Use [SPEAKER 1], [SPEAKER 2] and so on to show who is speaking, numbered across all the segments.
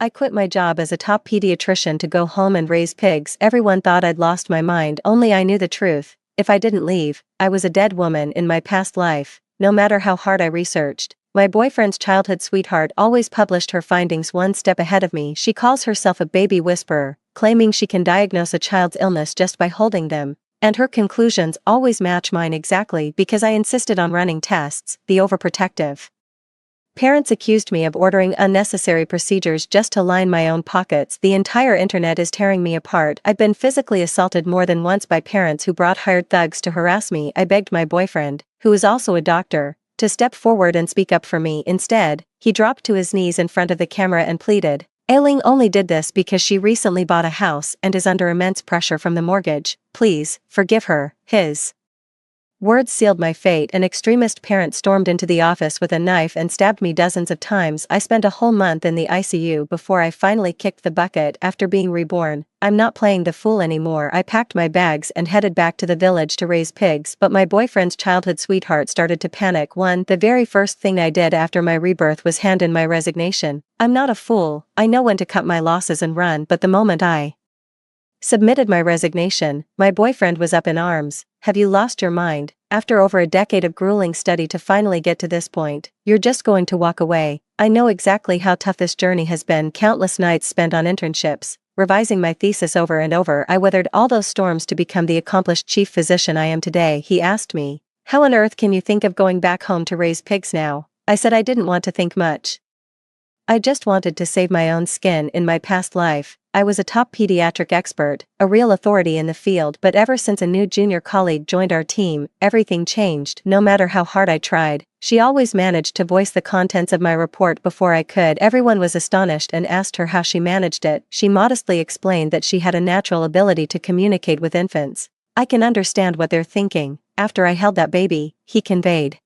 [SPEAKER 1] I quit my job as a top pediatrician to go home and raise pigs. Everyone thought I'd lost my mind, only I knew the truth. If I didn't leave, I was a dead woman in my past life, no matter how hard I researched. My boyfriend's childhood sweetheart always published her findings one step ahead of me. She calls herself a baby whisperer, claiming she can diagnose a child's illness just by holding them. And her conclusions always match mine exactly because I insisted on running tests. The overprotective parents accused me of ordering unnecessary procedures just to line my own pockets. The entire internet is tearing me apart. I've been physically assaulted more than once by parents who brought hired thugs to harass me. I begged my boyfriend, who is also a doctor, to step forward and speak up for me. Instead, he dropped to his knees in front of the camera and pleaded. Ailing only did this because she recently bought a house and is under immense pressure from the mortgage. Please, forgive her. His words sealed my fate. An extremist parent stormed into the office with a knife and stabbed me dozens of times. I spent a whole month in the ICU before I finally kicked the bucket after being reborn. I'm not playing the fool anymore. I packed my bags and headed back to the village to raise pigs, but my boyfriend's childhood sweetheart started to panic. The very first thing I did after my rebirth was hand in my resignation. I'm not a fool, I know when to cut my losses and run, but the moment I submitted my resignation, my boyfriend was up in arms. Have you lost your mind? After over a decade of grueling study to finally get to this point, you're just going to walk away. I know exactly how tough this journey has been. Countless nights spent on internships, revising my thesis over and over. I weathered all those storms to become the accomplished chief physician I am today. He asked me, how on earth can you think of going back home to raise pigs now? I said I didn't want to think much. I just wanted to save my own skin. In my past life, I was a top pediatric expert, a real authority in the field, but ever since a new junior colleague joined our team, everything changed. No matter how hard I tried, she always managed to voice the contents of my report before I could. Everyone was astonished and asked her how she managed it. She modestly explained that she had a natural ability to communicate with infants. I can understand what they're thinking. After I held that baby, he conveyed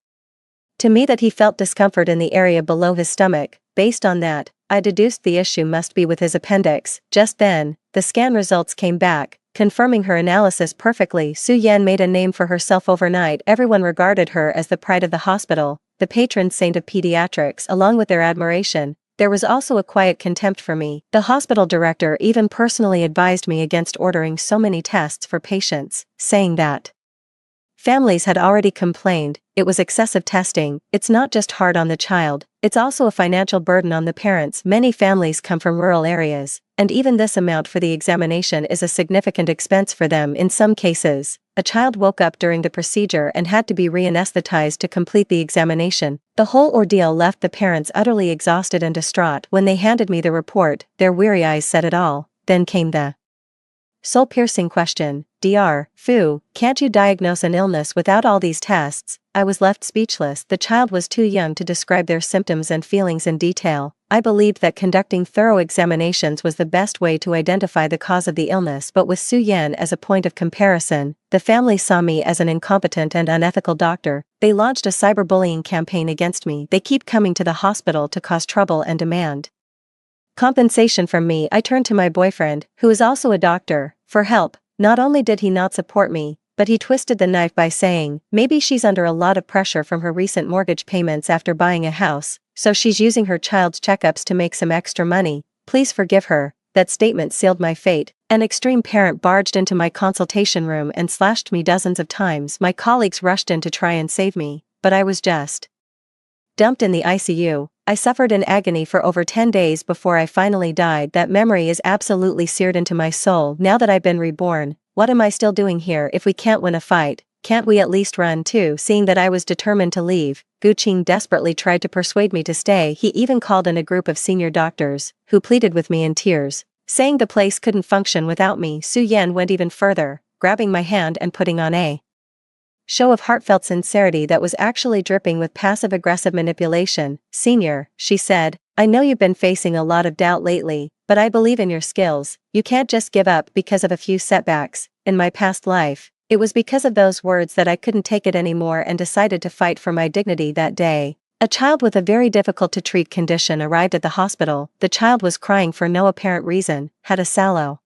[SPEAKER 1] to me that he felt discomfort in the area below his stomach. Based on that, I deduced the issue must be with his appendix. Just then, the scan results came back, confirming her analysis perfectly. Su Yan made a name for herself overnight. Everyone regarded her as the pride of the hospital, the patron saint of pediatrics. Along with their admiration, there was also a quiet contempt for me. The hospital director even personally advised me against ordering so many tests for patients, saying that families had already complained it was excessive testing. It's not just hard on the child, it's also a financial burden on the parents. Many families come from rural areas, and even this amount for the examination is a significant expense for them. In some cases, a child woke up during the procedure and had to be re-anesthetized to complete the examination. The whole ordeal left the parents utterly exhausted and distraught. When they handed me the report, their weary eyes said it all. Then came the soul-piercing question, Dr. Fu, can't you diagnose an illness without all these tests? I was left speechless. The child was too young to describe their symptoms and feelings in detail. I believed that conducting thorough examinations was the best way to identify the cause of the illness, but with Su Yan as a point of comparison, the family saw me as an incompetent and unethical doctor. They launched a cyberbullying campaign against me. They keep coming to the hospital to cause trouble and demand compensation from me. I turned to my boyfriend, who is also a doctor, for help. Not only did he not support me, but he twisted the knife by saying, maybe she's under a lot of pressure from her recent mortgage payments after buying a house, so she's using her child's checkups to make some extra money. Please forgive her. That statement sealed my fate. An extreme parent barged into my consultation room and slashed me dozens of times. My colleagues rushed in to try and save me, but I was just dumped in the ICU. I suffered in agony for over 10 days before I finally died. That memory is absolutely seared into my soul. Now that I've been reborn, what am I still doing here? If we can't win a fight, can't we at least run too? Seeing that I was determined to leave, Gu Qing desperately tried to persuade me to stay. He even called in a group of senior doctors, who pleaded with me in tears, saying the place couldn't function without me. Su Yan went even further, grabbing my hand and putting on a show of heartfelt sincerity that was actually dripping with passive-aggressive manipulation. Senior, she said, I know you've been facing a lot of doubt lately, but I believe in your skills. You can't just give up because of a few setbacks. In my past life, it was because of those words that I couldn't take it anymore and decided to fight for my dignity that day. A child with a very difficult-to-treat condition arrived at the hospital. The child was crying for no apparent reason, had a sallow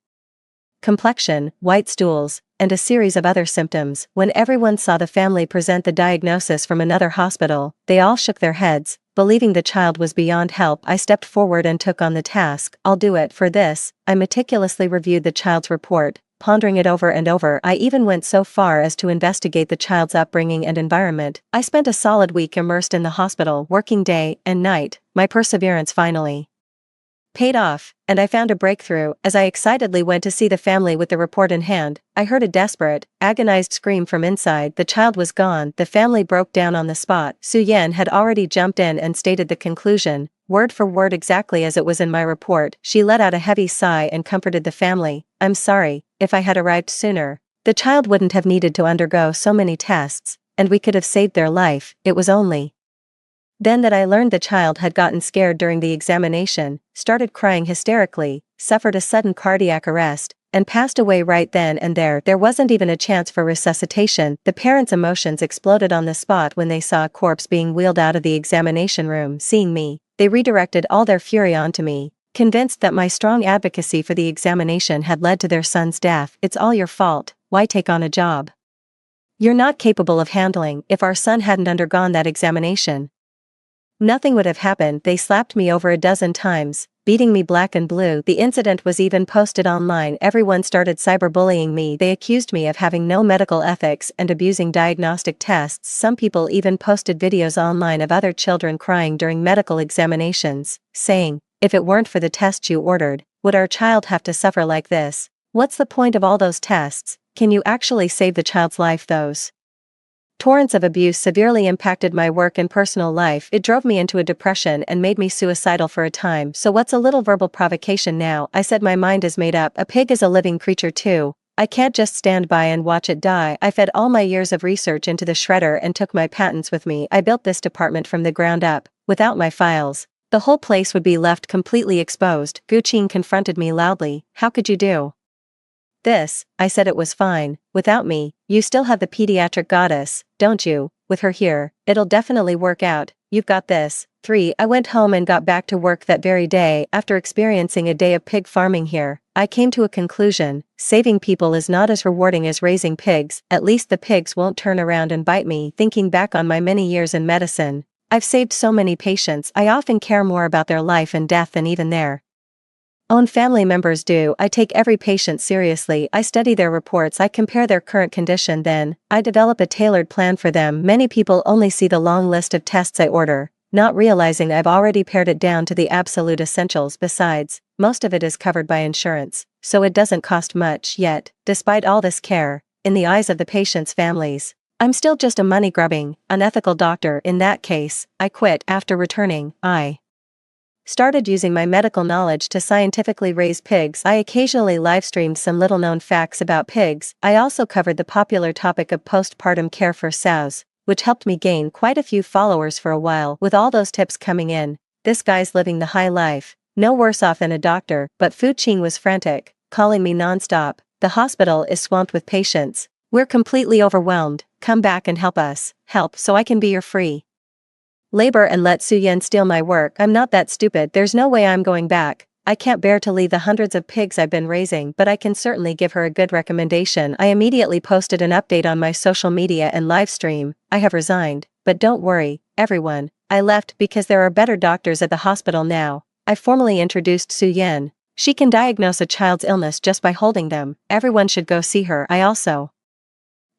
[SPEAKER 1] complexion, white stools, and a series of other symptoms. When everyone saw the family present the diagnosis from another hospital, they all shook their heads, believing the child was beyond help. I stepped forward and took on the task. I'll do it. For this, I meticulously reviewed the child's report, pondering it over and over. I even went so far as to investigate the child's upbringing and environment. I spent a solid week immersed in the hospital, working day and night. My perseverance finally paid off, and I found a breakthrough. As I excitedly went to see the family with the report in hand, I heard a desperate, agonized scream from inside. The child was gone. The family broke down on the spot. Su Yan had already jumped in and stated the conclusion, word for word exactly as it was in my report. She let out a heavy sigh and comforted the family. I'm sorry, if I had arrived sooner, the child wouldn't have needed to undergo so many tests, and we could have saved their life. It was only then that I learned the child had gotten scared during the examination, started crying hysterically, suffered a sudden cardiac arrest, and passed away right then and there. There wasn't even a chance for resuscitation. The parents' emotions exploded on the spot when they saw a corpse being wheeled out of the examination room. Seeing me, they redirected all their fury onto me, convinced that my strong advocacy for the examination had led to their son's death. It's all your fault. Why take on a job you're not capable of handling? If our son hadn't undergone that examination, nothing would have happened. They slapped me over a dozen times, beating me black and blue. The incident was even posted online. Everyone started cyberbullying me. They accused me of having no medical ethics and abusing diagnostic tests. Some people even posted videos online of other children crying during medical examinations, saying, if it weren't for the tests you ordered, would our child have to suffer like this? What's the point of all those tests? Can you actually save the child's life? Those torrents of abuse severely impacted my work and personal life. It drove me into a depression and made me suicidal for a time. So what's a little verbal provocation now? I said my mind is made up. A pig is a living creature too. I can't just stand by and watch it die. I fed all my years of research into the shredder and took my patents with me. I built this department from the ground up. Without my files, the whole place would be left completely exposed. Gu Qing confronted me loudly. How could you do this? I said it was fine. Without me, you still have the pediatric goddess, don't you? With her here, it'll definitely work out. You've got this. 3. I went home and got back to work that very day. After experiencing a day of pig farming here, I came to a conclusion. Saving people is not as rewarding as raising pigs. At least the pigs won't turn around and bite me. Thinking back on my many years in medicine, I've saved so many patients. I often care more about their life and death than even their own family members do. I take every patient seriously. I study their reports. I compare their current condition. Then, I develop a tailored plan for them. Many people only see the long list of tests I order, not realizing I've already pared it down to the absolute essentials. Besides, most of it is covered by insurance, so it doesn't cost much. Yet, despite all this care, in the eyes of the patients' families, I'm still just a money-grubbing, unethical doctor. In that case, I quit. After returning, I started using my medical knowledge to scientifically raise pigs. I occasionally live-streamed some little-known facts about pigs. I also covered the popular topic of postpartum care for sows, which helped me gain quite a few followers for a while. With all those tips coming in, this guy's living the high life, no worse off than a doctor. But Fu Qing was frantic, calling me non-stop. The hospital is swamped with patients. We're completely overwhelmed. Come back and help us. Help so I can be your free labor and let Su Yan steal my work. I'm not that stupid. There's no way I'm going back. I can't bear to leave the hundreds of pigs I've been raising, but I can certainly give her a good recommendation. I immediately posted an update on my social media and live stream. I have resigned, but don't worry, everyone. I left because there are better doctors at the hospital now. I formally introduced Su Yan. She can diagnose a child's illness just by holding them. Everyone should go see her. I also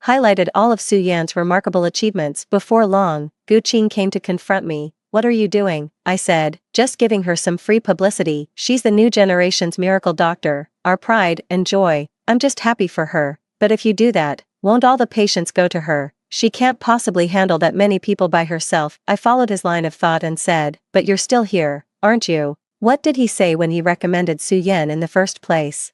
[SPEAKER 1] highlighted all of Su Yan's remarkable achievements. Before long, Gu Qing came to confront me. What are you doing? I said, just giving her some free publicity. She's the new generation's miracle doctor, our pride and joy. I'm just happy for her. But if you do that, won't all the patients go to her? She can't possibly handle that many people by herself. I followed his line of thought and said, but you're still here, aren't you? What did he say when he recommended Su Yan in the first place?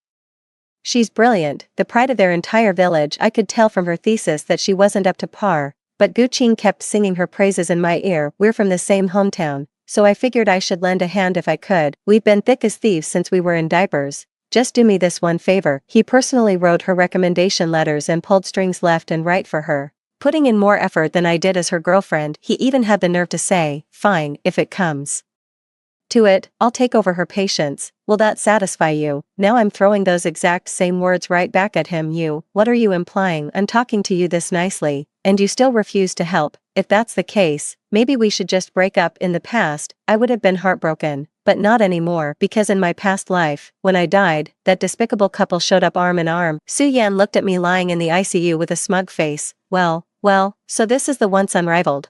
[SPEAKER 1] She's brilliant, the pride of their entire village. I could tell from her thesis that she wasn't up to par, but Gu Qing kept singing her praises in my ear. We're from the same hometown, so I figured I should lend a hand if I could. We've been thick as thieves since we were in diapers. Just do me this one favor. He personally wrote her recommendation letters and pulled strings left and right for her, putting in more effort than I did as her girlfriend. He even had the nerve to say, fine, if it comes To it, I'll take over her patients. Will that satisfy you? Now I'm throwing those exact same words right back at him. What are you implying? I'm talking to you this nicely, and you still refuse to help. If that's the case, maybe we should just break up. In the past, I would have been heartbroken, but not anymore, because in my past life, when I died, that despicable couple showed up arm in arm. Su-Yan looked at me lying in the ICU with a smug face. Well, so this is the once unrivaled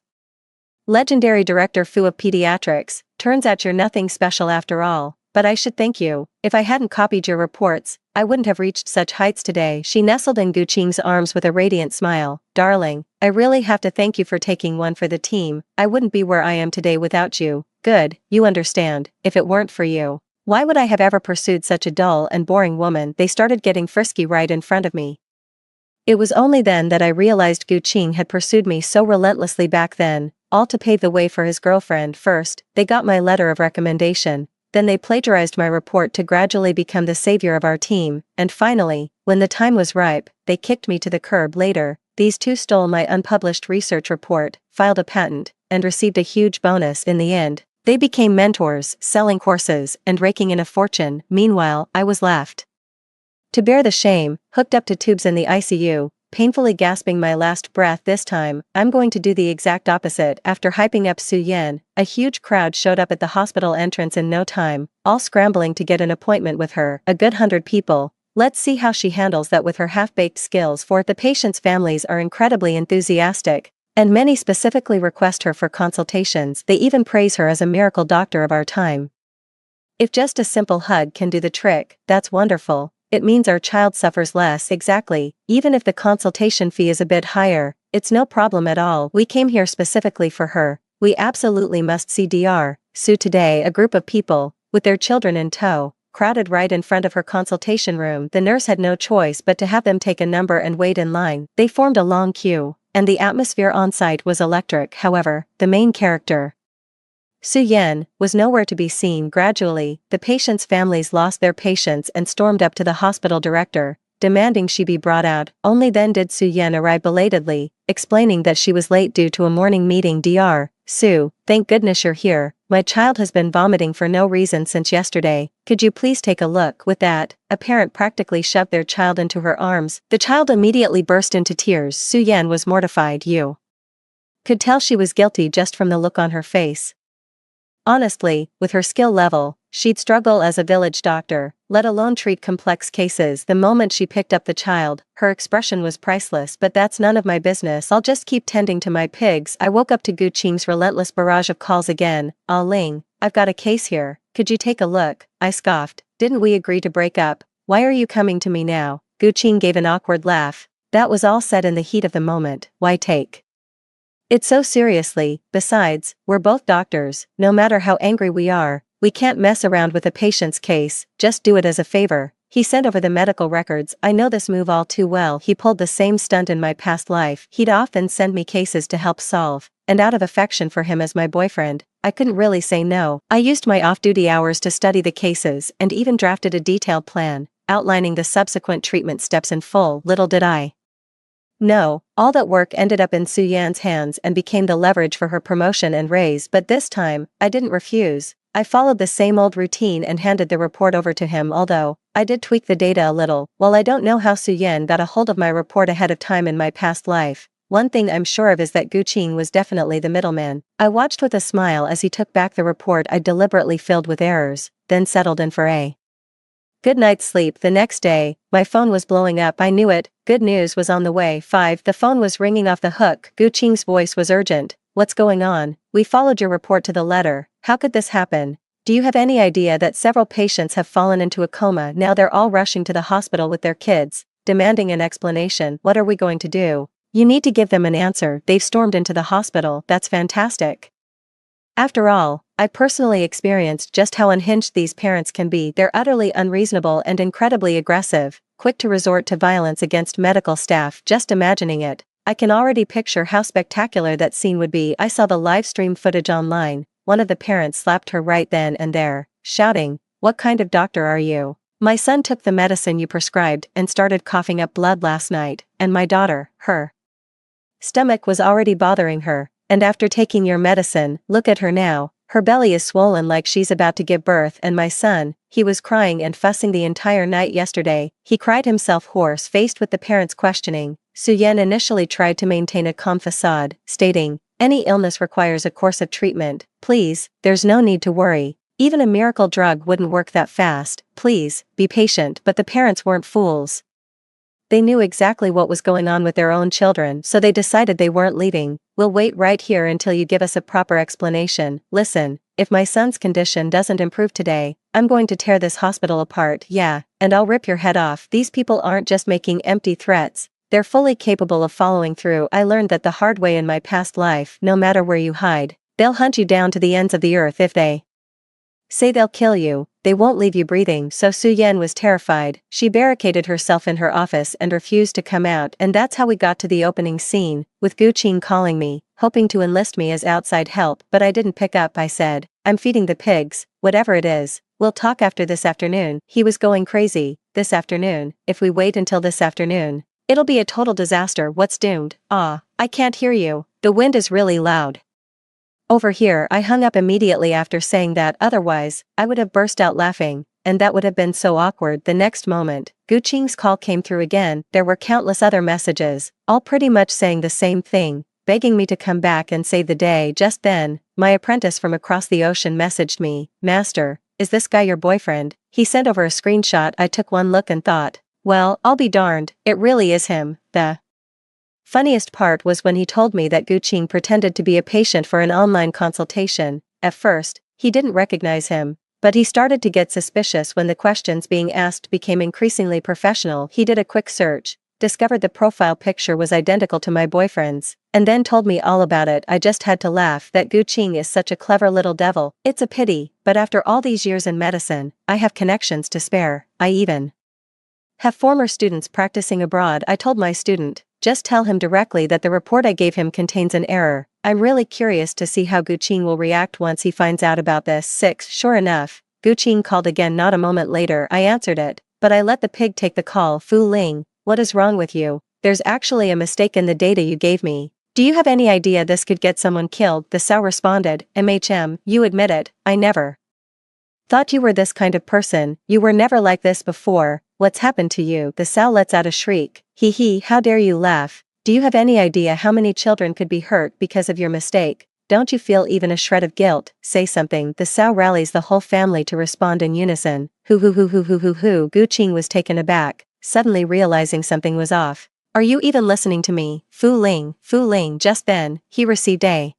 [SPEAKER 1] legendary Director Fu of Pediatrics. Turns out you're nothing special after all, but I should thank you. If I hadn't copied your reports, I wouldn't have reached such heights today. She nestled in Gu Qing's arms with a radiant smile. Darling, I really have to thank you for taking one for the team. I wouldn't be where I am today without you. Good, you understand. If it weren't for you, why would I have ever pursued such a dull and boring woman? They started getting frisky right in front of me. It was only then that I realized Gu Qing had pursued me so relentlessly back then, all to pave the way for his girlfriend. First, they got my letter of recommendation, then they plagiarized my report to gradually become the savior of our team, and finally, when the time was ripe, they kicked me to the curb. Later, these two stole my unpublished research report, filed a patent, and received a huge bonus in the end. They became mentors, selling courses, and raking in a fortune. Meanwhile, I was left to bear the shame, hooked up to tubes in the ICU, painfully gasping my last breath. This time, I'm going to do the exact opposite. After hyping up Su-Yan, a huge crowd showed up at the hospital entrance in no time, all scrambling to get an appointment with her. A good 100 people. Let's see how she handles that with her half-baked skills. For the patients' families are incredibly enthusiastic, and many specifically request her for consultations. They even praise her as a miracle doctor of our time. If just a simple hug can do the trick, that's wonderful. It means our child suffers less. Exactly. Even if the consultation fee is a bit higher, it's no problem at all. We came here specifically for her. We absolutely must see Dr. Su today. A group of people, with their children in tow, crowded right in front of her consultation room. The nurse had no choice but to have them take a number and wait in line. They formed a long queue, and the atmosphere on site was electric. However, the main character, Su-Yan, was nowhere to be seen. Gradually, the patients' families lost their patience and stormed up to the hospital director, demanding she be brought out. Only then did Su-Yan arrive belatedly, explaining that she was late due to a morning meeting. Dr. Su, thank goodness you're here. My child has been vomiting for no reason since yesterday. Could you please take a look? With that, a parent practically shoved their child into her arms. The child immediately burst into tears. Su-Yan was mortified. You could tell she was guilty just from the look on her face. Honestly, with her skill level, she'd struggle as a village doctor, let alone treat complex cases. The moment she picked up the child, her expression was priceless. But that's none of my business. I'll just keep tending to my pigs. I woke up to Gu Qing's relentless barrage of calls again. Ah Ling, I've got a case here. Could you take a look? I scoffed. Didn't we agree to break up? Why are you coming to me now? Gu Qing gave an awkward laugh. That was all said in the heat of the moment. Why take it so seriously? Besides, we're both doctors. No matter how angry we are, we can't mess around with a patient's case. Just do it as a favor. He sent over the medical records. I know this move all too well. He pulled the same stunt in my past life. He'd often send me cases to help solve, and out of affection for him as my boyfriend, I couldn't really say no. I used my off-duty hours to study the cases and even drafted a detailed plan, outlining the subsequent treatment steps in full. Little did I know, all that work ended up in Su-Yan's hands and became the leverage for her promotion and raise. But this time, I didn't refuse. I followed the same old routine and handed the report over to him, although I did tweak the data a little. While I don't know how Su-Yan got a hold of my report ahead of time in my past life, one thing I'm sure of is that Gu Qing was definitely the middleman. I watched with a smile as he took back the report I deliberately filled with errors, then settled in for a good night's sleep. The next day, my phone was blowing up. I knew it. Good news was on the way. 5. The phone was ringing off the hook. Gu Qing's voice was urgent. What's going on? We followed your report to the letter. How could this happen? Do you have any idea that several patients have fallen into a coma? Now they're all rushing to the hospital with their kids, demanding an explanation. What are we going to do? You need to give them an answer. They've stormed into the hospital. That's fantastic. After all, I personally experienced just how unhinged these parents can be. They're utterly unreasonable and incredibly aggressive, quick to resort to violence against medical staff. Just imagining it, I can already picture how spectacular that scene would be. I saw the live stream footage online. One of the parents slapped her right then and there, shouting, "What kind of doctor are you? My son took the medicine you prescribed and started coughing up blood last night, and my daughter, her stomach was already bothering her. And after taking your medicine, look at her now." Her belly is swollen like she's about to give birth, and my son, he was crying and fussing the entire night yesterday. He cried himself hoarse faced with the parents questioning. Suyen initially tried to maintain a calm facade, stating, "Any illness requires a course of treatment. Please, there's no need to worry. Even a miracle drug wouldn't work that fast. Please, be patient." But the parents weren't fools. They knew exactly what was going on with their own children, so they decided they weren't leaving. "We'll wait right here until you give us a proper explanation. Listen, if my son's condition doesn't improve today, I'm going to tear this hospital apart, yeah, and I'll rip your head off." These people aren't just making empty threats, they're fully capable of following through. I learned that the hard way in my past life. No matter where you hide, they'll hunt you down to the ends of the earth. If they say they'll kill you, they won't leave you breathing. So Suyen was terrified. She barricaded herself in her office and refused to come out, and that's how we got to the opening scene, with Gu Qing calling me, hoping to enlist me as outside help, but I didn't pick up. I said, "I'm feeding the pigs, whatever it is. We'll talk after this afternoon." He was going crazy. "This afternoon? If we wait until this afternoon, it'll be a total disaster." "What's doomed?" "Ah, I can't hear you. The wind is really loud over here." I hung up immediately after saying that, otherwise, I would have burst out laughing, and that would have been so awkward. The next moment, Gu Qing's call came through again. There were countless other messages, all pretty much saying the same thing, begging me to come back and save the day. Just then, my apprentice from across the ocean messaged me, "Master, is this guy your boyfriend?" He sent over a screenshot. I took one look and thought, well, I'll be darned, it really is him. The funniest part was when he told me that Gu Qing pretended to be a patient for an online consultation. At first, he didn't recognize him, but he started to get suspicious when the questions being asked became increasingly professional. He did a quick search, discovered the profile picture was identical to my boyfriend's, and then told me all about it. I just had to laugh. That Gu Qing is such a clever little devil. It's a pity, but after all these years in medicine, I have connections to spare. I even have former students practicing abroad. I told my student, "Just tell him directly that the report I gave him contains an error." I'm really curious to see how Gu Qing will react once he finds out about this. 6. Sure enough, Gu Qing called again. Not a moment later I answered it, but I let the pig take the call. "Fu Ling, what is wrong with you? There's actually a mistake in the data you gave me. Do you have any idea this could get someone killed?" The Sao responded, you admit it, I never thought you were this kind of person. You were never like this before. What's happened to you?" The Sao lets out a shriek. "Hee hee, how dare you laugh? Do you have any idea how many children could be hurt because of your mistake? Don't you feel even a shred of guilt? Say something." The Sao rallies the whole family to respond in unison. Hoo hoo hoo hoo hoo hoo hoo. Gu Qing was taken aback, suddenly realizing something was off. "Are you even listening to me? Fu Ling." Just then, he received a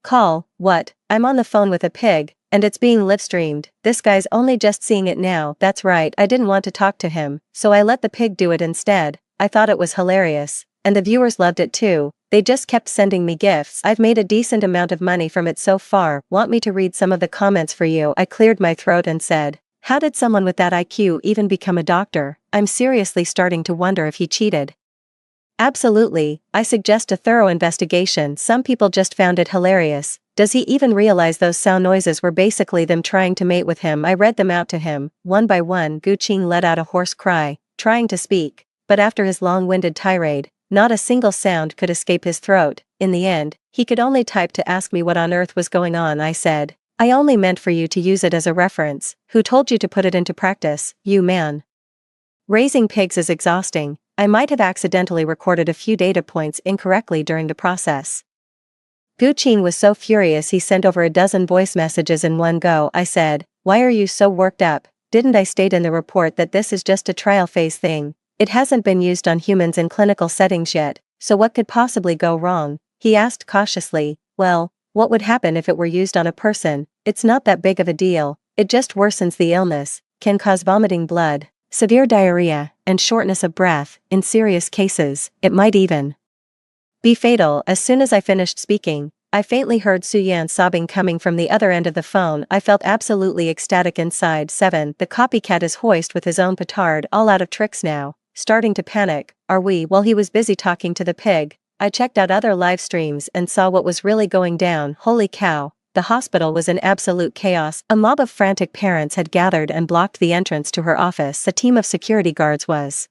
[SPEAKER 1] call. "What? I'm on the phone with a pig, and it's being live-streamed. This guy's only just seeing it now." That's right, I didn't want to talk to him, so I let the pig do it instead. I thought it was hilarious, and the viewers loved it too. They just kept sending me gifts. I've made a decent amount of money from it so far. Want me to read some of the comments for you? I cleared my throat and said, "How did someone with that IQ even become a doctor?" I'm seriously starting to wonder if he cheated. Absolutely, I suggest a thorough investigation. Some people just found it hilarious. Does he even realize those sound noises were basically them trying to mate with him? I read them out to him, one by one. Gu Qing let out a hoarse cry, trying to speak, but after his long-winded tirade, not a single sound could escape his throat. In the end, he could only type to ask me what on earth was going on. I said, "I only meant for you to use it as a reference. Who told you to put it into practice, you man? Raising pigs is exhausting. I might have accidentally recorded a few data points incorrectly during the process." Gu Qing was so furious he sent over a dozen voice messages in one go. I said, "Why are you so worked up? Didn't I state in the report that this is just a trial phase thing? It hasn't been used on humans in clinical settings yet, so what could possibly go wrong?" He asked cautiously, "Well, what would happen if it were used on a person? It's not that big of a deal. It just worsens the illness, can cause vomiting blood, severe diarrhea, and shortness of breath. In serious cases, it might even be fatal." As soon as I finished speaking, I faintly heard Suyan sobbing coming from the other end of the phone. I felt absolutely ecstatic inside. 7. The copycat is hoist with his own petard, all out of tricks now, starting to panic. Are we? While he was busy talking to the pig, I checked out other live streams and saw what was really going down. Holy cow, the hospital was in absolute chaos. A mob of frantic parents had gathered and blocked the entrance to her office. A team of security guards was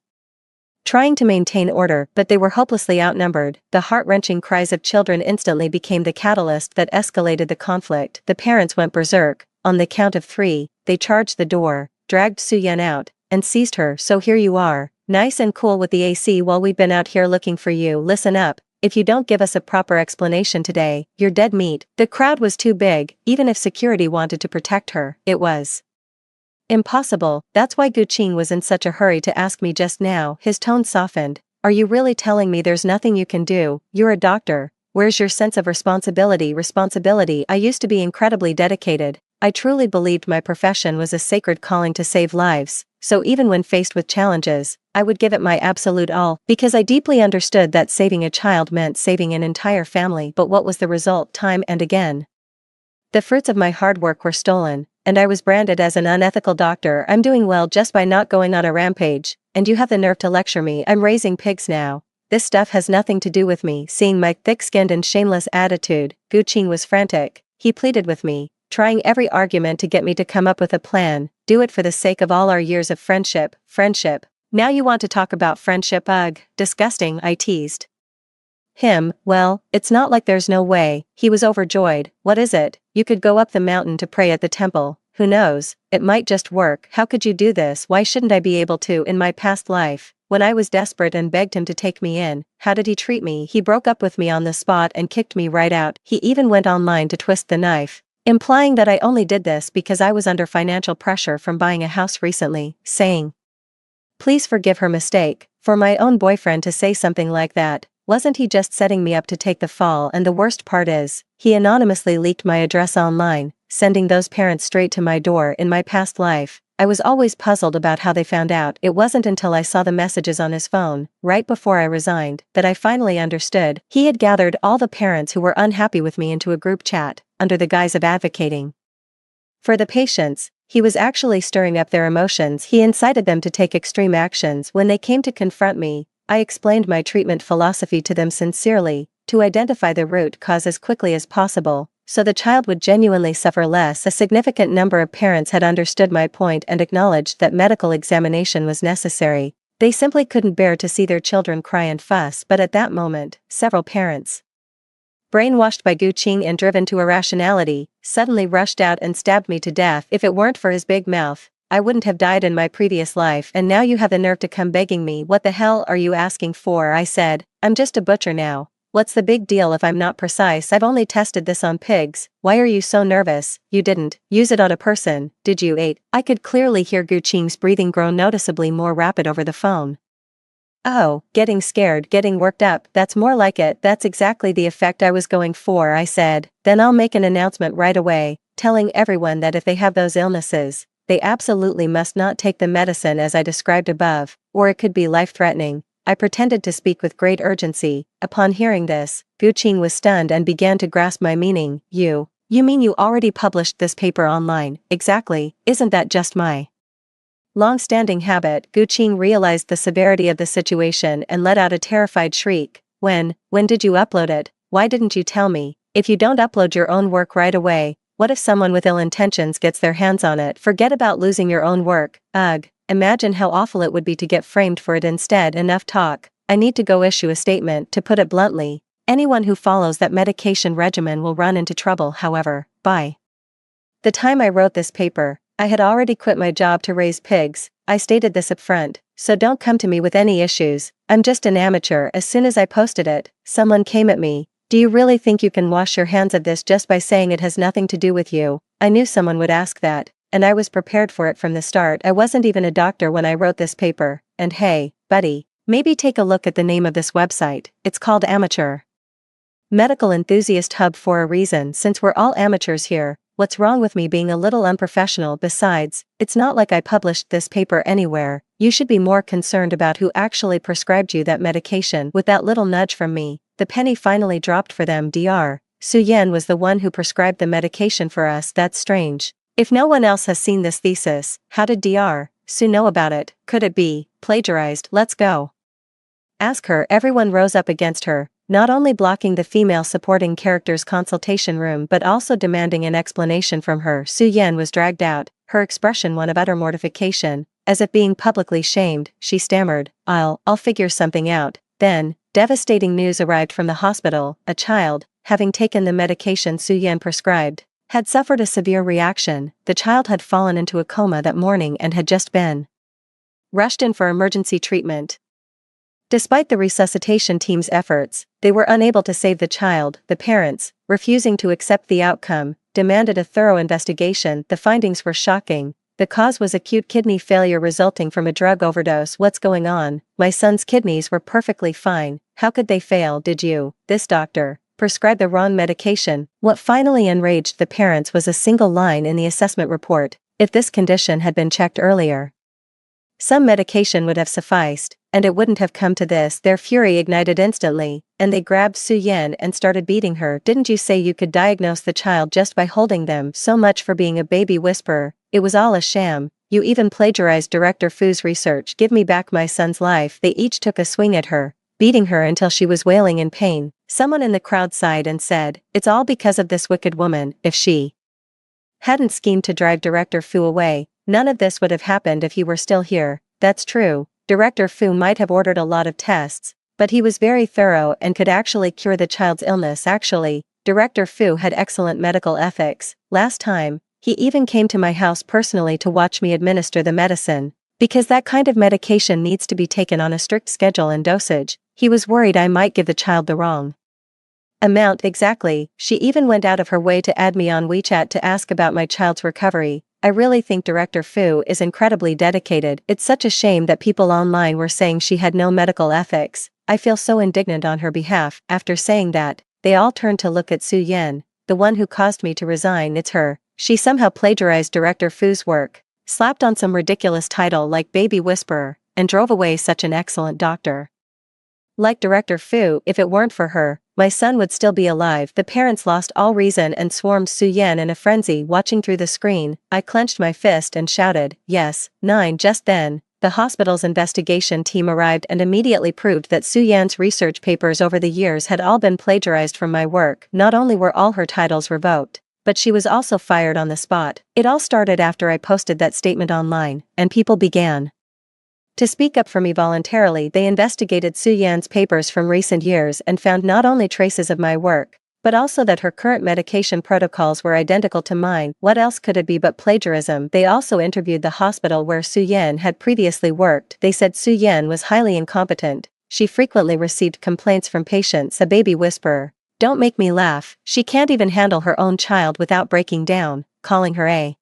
[SPEAKER 1] trying to maintain order, but they were hopelessly outnumbered. The heart-wrenching cries of children instantly became the catalyst that escalated the conflict. The parents went berserk. On the count of 3, they charged the door, dragged Su-Yen out, and seized her. "So here you are, nice and cool with the AC while we've been out here looking for you. Listen up. If you don't give us a proper explanation today, you're dead meat." The crowd was too big. Even if security wanted to protect her, it was impossible. That's why Guqing was in such a hurry to ask me just now. His tone softened. "Are you really telling me there's nothing you can do? You're a doctor. Where's your sense of responsibility?" Responsibility. I used to be incredibly dedicated. I truly believed my profession was a sacred calling to save lives, so even when faced with challenges, I would give it my absolute all, because I deeply understood that saving a child meant saving an entire family. But what was the result? Time and again, the fruits of my hard work were stolen, and I was branded as an unethical doctor. I'm doing well just by not going on a rampage, and you have the nerve to lecture me. I'm raising pigs now. This stuff has nothing to do with me. Seeing my thick-skinned and shameless attitude, Guqing was frantic. He pleaded with me, trying every argument to get me to come up with a plan. "Do it for the sake of all our years of friendship." Friendship. Now you want to talk about friendship? Ugh, disgusting, I teased him. "Well, it's not like there's no way." He was overjoyed. "What is it? You could go up the mountain to pray at the temple. Who knows, it might just work." "How could you do this? Why shouldn't I be able to?" "In my past life, when I was desperate and begged him to take me in, how did he treat me?" "He broke up with me on the spot and kicked me right out. He even went online to twist the knife, implying that I only did this because I was under financial pressure from buying a house recently, saying, 'Please forgive her mistake.' For my own boyfriend to say something like that, wasn't he just setting me up to take the fall? And the worst part is, he anonymously leaked my address online, sending those parents straight to my door. In my past life, I was always puzzled about how they found out. It wasn't until I saw the messages on his phone, right before I resigned, that I finally understood. He had gathered all the parents who were unhappy with me into a group chat, under the guise of advocating for the patients. He was actually stirring up their emotions. He incited them to take extreme actions. When they came to confront me, I explained my treatment philosophy to them sincerely, to identify the root cause as quickly as possible, so the child would genuinely suffer less. A significant number of parents had understood my point and acknowledged that medical examination was necessary. They simply couldn't bear to see their children cry and fuss. But at that moment, several parents, brainwashed by Guqing and driven to irrationality, suddenly rushed out and stabbed me to death. If it weren't for his big mouth, I wouldn't have died in my previous life. And now you have the nerve to come begging me. What the hell are you asking for? I said, "I'm just a butcher now. What's the big deal if I'm not precise? I've only tested this on pigs." "Why are you so nervous? You didn't use it on a person, did you?" I could clearly hear Guqing's breathing grow noticeably more rapid over the phone. "Oh, getting scared, getting worked up, that's more like it. That's exactly the effect I was going for," I said. "Then I'll make an announcement right away, telling everyone that if they have those illnesses, they absolutely must not take the medicine as I described above, or it could be life-threatening." I pretended to speak with great urgency. Upon hearing this, Guqing was stunned and began to grasp my meaning. You mean you already published this paper online?" "Exactly. Isn't that just my long-standing habit?" Guqing realized the severity of the situation and let out a terrified shriek. When did you upload it? Why didn't you tell me?" "If you don't upload your own work right away, what if someone with ill intentions gets their hands on it?" "Forget about losing your own work. Ugh, imagine how awful it would be to get framed for it instead." "Enough talk. I need to go issue a statement." To put it bluntly, anyone who follows that medication regimen will run into trouble. However, by the time I wrote this paper, I had already quit my job to raise pigs. I stated this up front, so don't come to me with any issues. I'm just an amateur. As soon as I posted it, someone came at me. "Do you really think you can wash your hands of this just by saying it has nothing to do with you?" I knew someone would ask that, and I was prepared for it from the start. I wasn't even a doctor when I wrote this paper. And hey, buddy, maybe take a look at the name of this website. It's called Amateur Medical Enthusiast Hub for a reason. Since we're all amateurs here, what's wrong with me being a little unprofessional? Besides, it's not like I published this paper anywhere. You should be more concerned about who actually prescribed you that medication. With that little nudge from me, the penny finally dropped for them. Dr. Su-Yen was the one who prescribed the medication for us. That's strange. If no one else has seen this thesis, how did Dr. Su know about it? Could it be plagiarized? Let's go ask her. Everyone rose up against her, not only blocking the female supporting character's consultation room but also demanding an explanation from her. Su-Yen was dragged out, her expression one of utter mortification. As if being publicly shamed, she stammered, I'll figure something out. Then, devastating news arrived from the hospital. A child, having taken the medication Su Yan prescribed, had suffered a severe reaction. The child had fallen into a coma that morning and had just been rushed in for emergency treatment. Despite the resuscitation team's efforts, they were unable to save the child. The parents, refusing to accept the outcome, demanded a thorough investigation. The findings were shocking. The cause was acute kidney failure resulting from a drug overdose. What's going on? My son's kidneys were perfectly fine. How could they fail? Did you, this doctor, prescribe the wrong medication? What finally enraged the parents was a single line in the assessment report. If this condition had been checked earlier, some medication would have sufficed, and it wouldn't have come to this. Their fury ignited instantly, and they grabbed Su Yan and started beating her. Didn't you say you could diagnose the child just by holding them? So much for being a baby whisperer. It was all a sham. You even plagiarized Director Fu's research. Give me back my son's life. They each took a swing at her, beating her until she was wailing in pain. Someone in the crowd sighed and said, it's all because of this wicked woman. If she hadn't schemed to drive Director Fu away, none of this would have happened. If he were still here, that's true. Director Fu might have ordered a lot of tests, but he was very thorough and could actually cure the child's illness. Actually, Director Fu had excellent medical ethics. Last time, he even came to my house personally to watch me administer the medicine, because that kind of medication needs to be taken on a strict schedule and dosage. He was worried I might give the child the wrong amount. Exactly. She even went out of her way to add me on WeChat to ask about my child's recovery. I really think Director Fu is incredibly dedicated. It's such a shame that people online were saying she had no medical ethics. I feel so indignant on her behalf. After saying that, they all turned to look at Su Yan, the one who caused me to resign. It's her. She somehow plagiarized Director Fu's work, slapped on some ridiculous title like Baby Whisperer, and drove away such an excellent doctor like Director Fu. If it weren't for her, my son would still be alive. The parents lost all reason and swarmed Su Yan in a frenzy. Watching through the screen, I clenched my fist and shouted, yes, 9. Just then, the hospital's investigation team arrived and immediately proved that Su Yan's research papers over the years had all been plagiarized from my work. Not only were all her titles revoked, but she was also fired on the spot. It all started after I posted that statement online, and people began to speak up for me voluntarily. They investigated Su Yan's papers from recent years and found not only traces of my work, but also that her current medication protocols were identical to mine. What else could it be but plagiarism? They also interviewed the hospital where Su Yan had previously worked. They said Su Yan was highly incompetent. She frequently received complaints from patients. A baby whisperer. Don't make me laugh. She can't even handle her own child without breaking down. Calling her a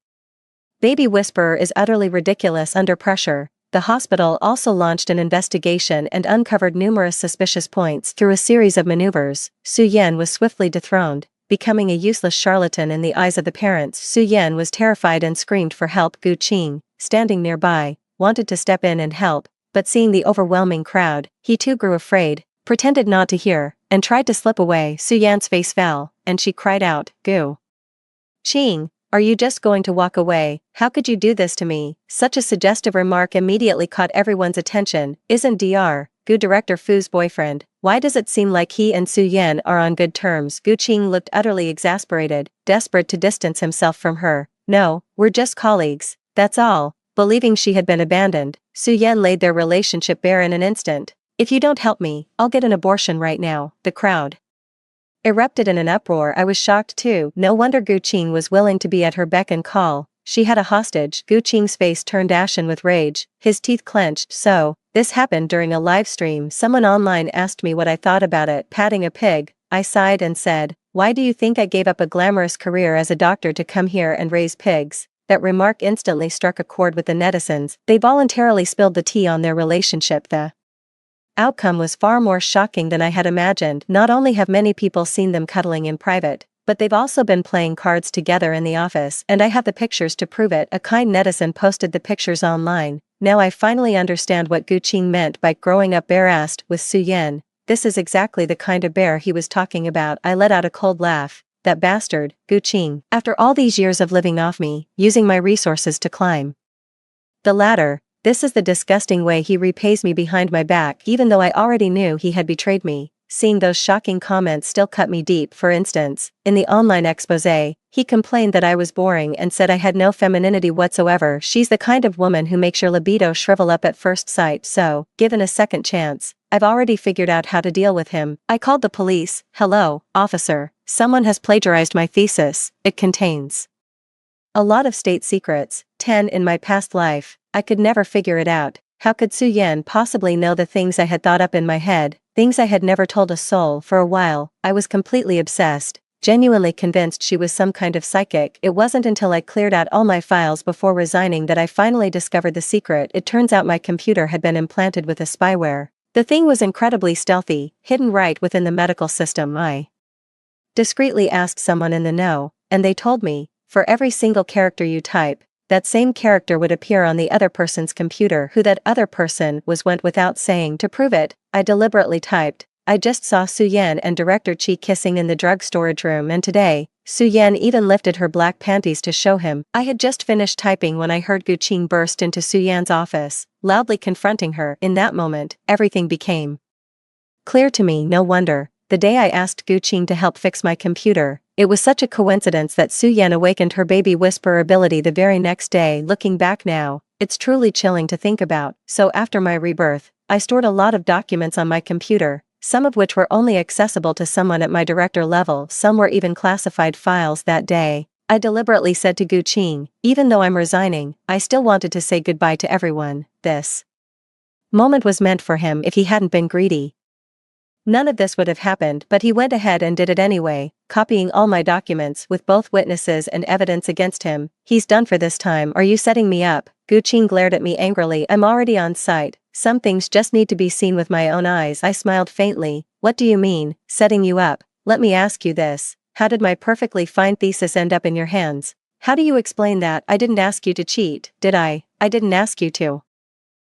[SPEAKER 1] baby whisperer is utterly ridiculous. Under pressure, the hospital also launched an investigation and uncovered numerous suspicious points. Through a series of maneuvers, Su Yan was swiftly dethroned, becoming a useless charlatan in the eyes of the parents. Su Yan was terrified and screamed for help. Gu Qing, standing nearby, wanted to step in and help, but seeing the overwhelming crowd, he too grew afraid, pretended not to hear, and tried to slip away. Su Yan's face fell, and she cried out, Gu Qing, are you just going to walk away? How could you do this to me? Such a suggestive remark immediately caught everyone's attention. Isn't Dr. Gu Director Fu's boyfriend? Why does it seem like he and Su Yan are on good terms? Gu Qing looked utterly exasperated, desperate to distance himself from her. No, we're just colleagues, that's all. Believing she had been abandoned, Su Yan laid their relationship bare in an instant. If you don't help me, I'll get an abortion right now. The crowd erupted in an uproar. I was shocked too. No wonder Gu Qing was willing to be at her beck and call. She had a hostage. Gu Qing's face turned ashen with rage, his teeth clenched. So, this happened during a live stream. Someone online asked me what I thought about it. Patting a pig, I sighed and said, why do you think I gave up a glamorous career as a doctor to come here and raise pigs? That remark instantly struck a chord with the netizens. They voluntarily spilled the tea on their relationship. The outcome was far more shocking than I had imagined. Not only have many people seen them cuddling in private, but they've also been playing cards together in the office, and I have the pictures to prove it. A kind netizen posted the pictures online. Now I finally understand what Gu Qing meant by growing up bare-assed with Su Yan. This is exactly the kind of bear he was talking about. I let out a cold laugh. That bastard, Gu Qing. After all these years of living off me, using my resources to climb the ladder, this is the disgusting way he repays me behind my back. Even though I already knew he had betrayed me, seeing those shocking comments still cut me deep. For instance, in the online expose, he complained that I was boring and said I had no femininity whatsoever. She's the kind of woman who makes your libido shrivel up at first sight, so, given a second chance, I've already figured out how to deal with him. I called the police. Hello, officer. Someone has plagiarized my thesis. It contains a lot of state secrets, 10 in my past life. I could never figure it out. How could Su Yan possibly know the things I had thought up in my head, things I had never told a soul? For a while, I was completely obsessed, genuinely convinced she was some kind of psychic. It wasn't until I cleared out all my files before resigning that I finally discovered the secret. It turns out my computer had been implanted with a spyware. The thing was incredibly stealthy, hidden right within the medical system. I discreetly asked someone in the know, and they told me, for every single character you type, that same character would appear on the other person's computer. Who that other person was went without saying. To prove it, I deliberately typed, I just saw Su Yan and Director Chi kissing in the drug storage room, and today, Su Yan even lifted her black panties to show him. I had just finished typing when I heard Gu Qing burst into Su Yan's office, loudly confronting her. In that moment, everything became clear to me. No wonder, the day I asked Gu Qing to help fix my computer, it was such a coincidence that Su Yan awakened her baby whisper ability the very next day. Looking back now, it's truly chilling to think about. So after my rebirth, I stored a lot of documents on my computer, some of which were only accessible to someone at my director level. Some were even classified files. That day, I deliberately said to Gu Qing, even though I'm resigning, I still wanted to say goodbye to everyone. This moment was meant for him. If he hadn't been greedy, none of this would have happened, but he went ahead and did it anyway, copying all my documents with both witnesses and evidence against him. He's done for this time. Are you setting me up? Gu Qing glared at me angrily. I'm already on site. Some things just need to be seen with my own eyes. I smiled faintly. What do you mean, setting you up? Let me ask you this. How did my perfectly fine thesis end up in your hands? How do you explain that? I didn't ask you to cheat, did I? I didn't ask you to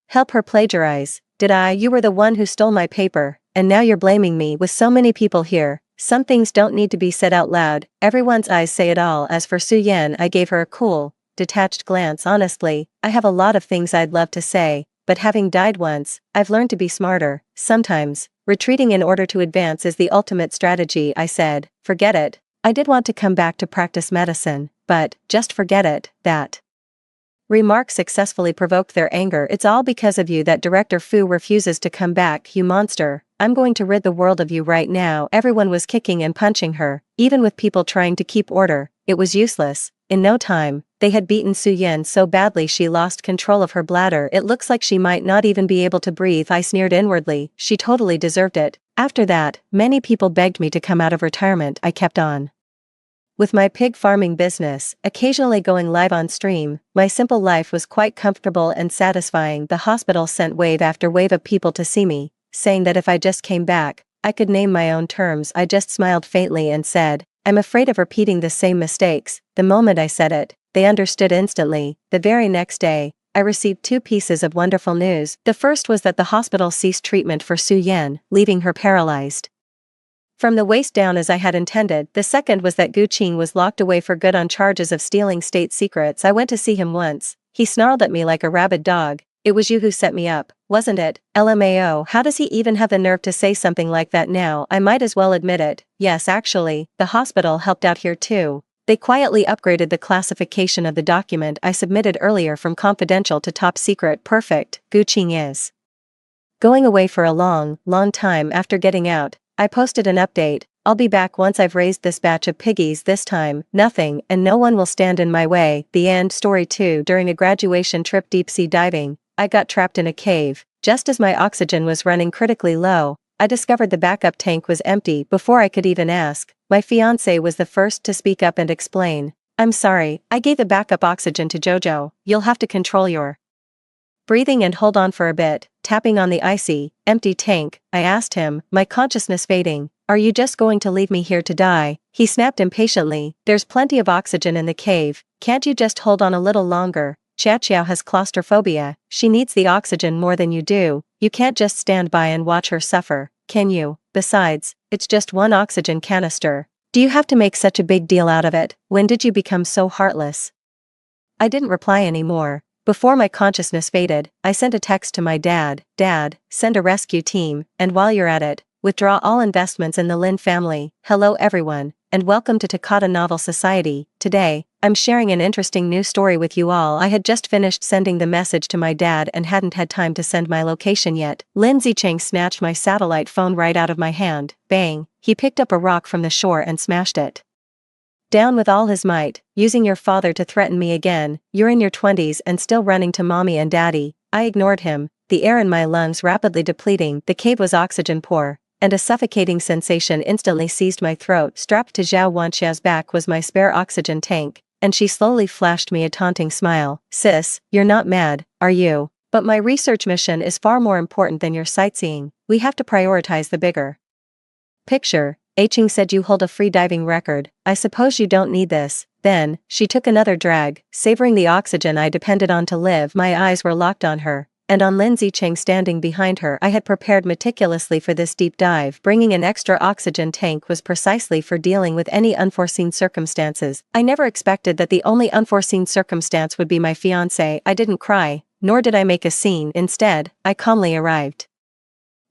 [SPEAKER 1] help her plagiarize, did I? You were the one who stole my paper. And now you're blaming me. With so many people here, some things don't need to be said out loud. Everyone's eyes say it all. As for Su Yan, I gave her a cool, detached glance. Honestly, I have a lot of things I'd love to say, but having died once, I've learned to be smarter. Sometimes, retreating in order to advance is the ultimate strategy. I said, forget it. I did want to come back to practice medicine, but, just forget it. That remark successfully provoked their anger. It's all because of you that Director Fu refuses to come back, you monster. I'm going to rid the world of you right now. Everyone was kicking and punching her, even with people trying to keep order. It was useless. In no time, they had beaten Su Yan so badly she lost control of her bladder. It looks like she might not even be able to breathe. I sneered inwardly. She totally deserved it. After that, many people begged me to come out of retirement. I kept on with my pig farming business, occasionally going live on stream. My simple life was quite comfortable and satisfying. The hospital sent wave after wave of people to see me, saying that if I just came back, I could name my own terms. I just smiled faintly and said, I'm afraid of repeating the same mistakes. The moment I said it, they understood instantly. The very next day, I received 2 pieces of wonderful news. The first was that the hospital ceased treatment for Su Yan, leaving her paralyzed from the waist down as I had intended. The second was that Gu Qing was locked away for good on charges of stealing state secrets. I went to see him once. He snarled at me like a rabid dog. It was you who set me up, wasn't it? LMAO. How does he even have the nerve to say something like that now? I might as well admit it. Yes, actually, the hospital helped out here too. They quietly upgraded the classification of the document I submitted earlier from confidential to top secret. Perfect. Gu Qing is going away for a long, long time. After getting out, I posted an update. I'll be back once I've raised this batch of piggies. This time, nothing and no one will stand in my way. The end. Story 2. During a graduation trip deep sea diving, I got trapped in a cave. Just as my oxygen was running critically low, I discovered the backup tank was empty. Before I could even ask, my fiancé was the first to speak up and explain. I'm sorry, I gave the backup oxygen to Jojo. You'll have to control your breathing and hold on for a bit. Tapping on the icy, empty tank, I asked him, my consciousness fading, are you just going to leave me here to die? He snapped impatiently, there's plenty of oxygen in the cave, can't you just hold on a little longer? Chiao has claustrophobia, she needs the oxygen more than you do. You can't just stand by and watch her suffer, can you? Besides, it's just 1 oxygen canister. Do you have to make such a big deal out of it? When did you become so heartless? I didn't reply anymore. Before my consciousness faded, I sent a text to my dad, Dad, send a rescue team, and while you're at it, withdraw all investments in the Lin family. Hello everyone, and welcome to Takata Novel Society. Today, I'm sharing an interesting new story with you all. I had just finished sending the message to my dad and hadn't had time to send my location yet. Lin Zicheng snatched my satellite phone right out of my hand. Bang, he picked up a rock from the shore and smashed it down with all his might. Using your father to threaten me again. You're in your 20s and still running to mommy and daddy. I ignored him, the air in my lungs rapidly depleting. The cave was oxygen poor, and a suffocating sensation instantly seized my throat. Strapped to Zhao Wanxiao's back was my spare oxygen tank, and she slowly flashed me a taunting smile. Sis, you're not mad, are you? But my research mission is far more important than your sightseeing. We have to prioritize the bigger picture. Aiching said you hold a free diving record. I suppose you don't need this. Then, she took another drag, savoring the oxygen I depended on to live. My eyes were locked on her, and on Lin Zicheng standing behind her. I had prepared meticulously for this deep dive. Bringing an extra oxygen tank was precisely for dealing with any unforeseen circumstances. I never expected that the only unforeseen circumstance would be my fiancé. I didn't cry, nor did I make a scene. Instead, I calmly arrived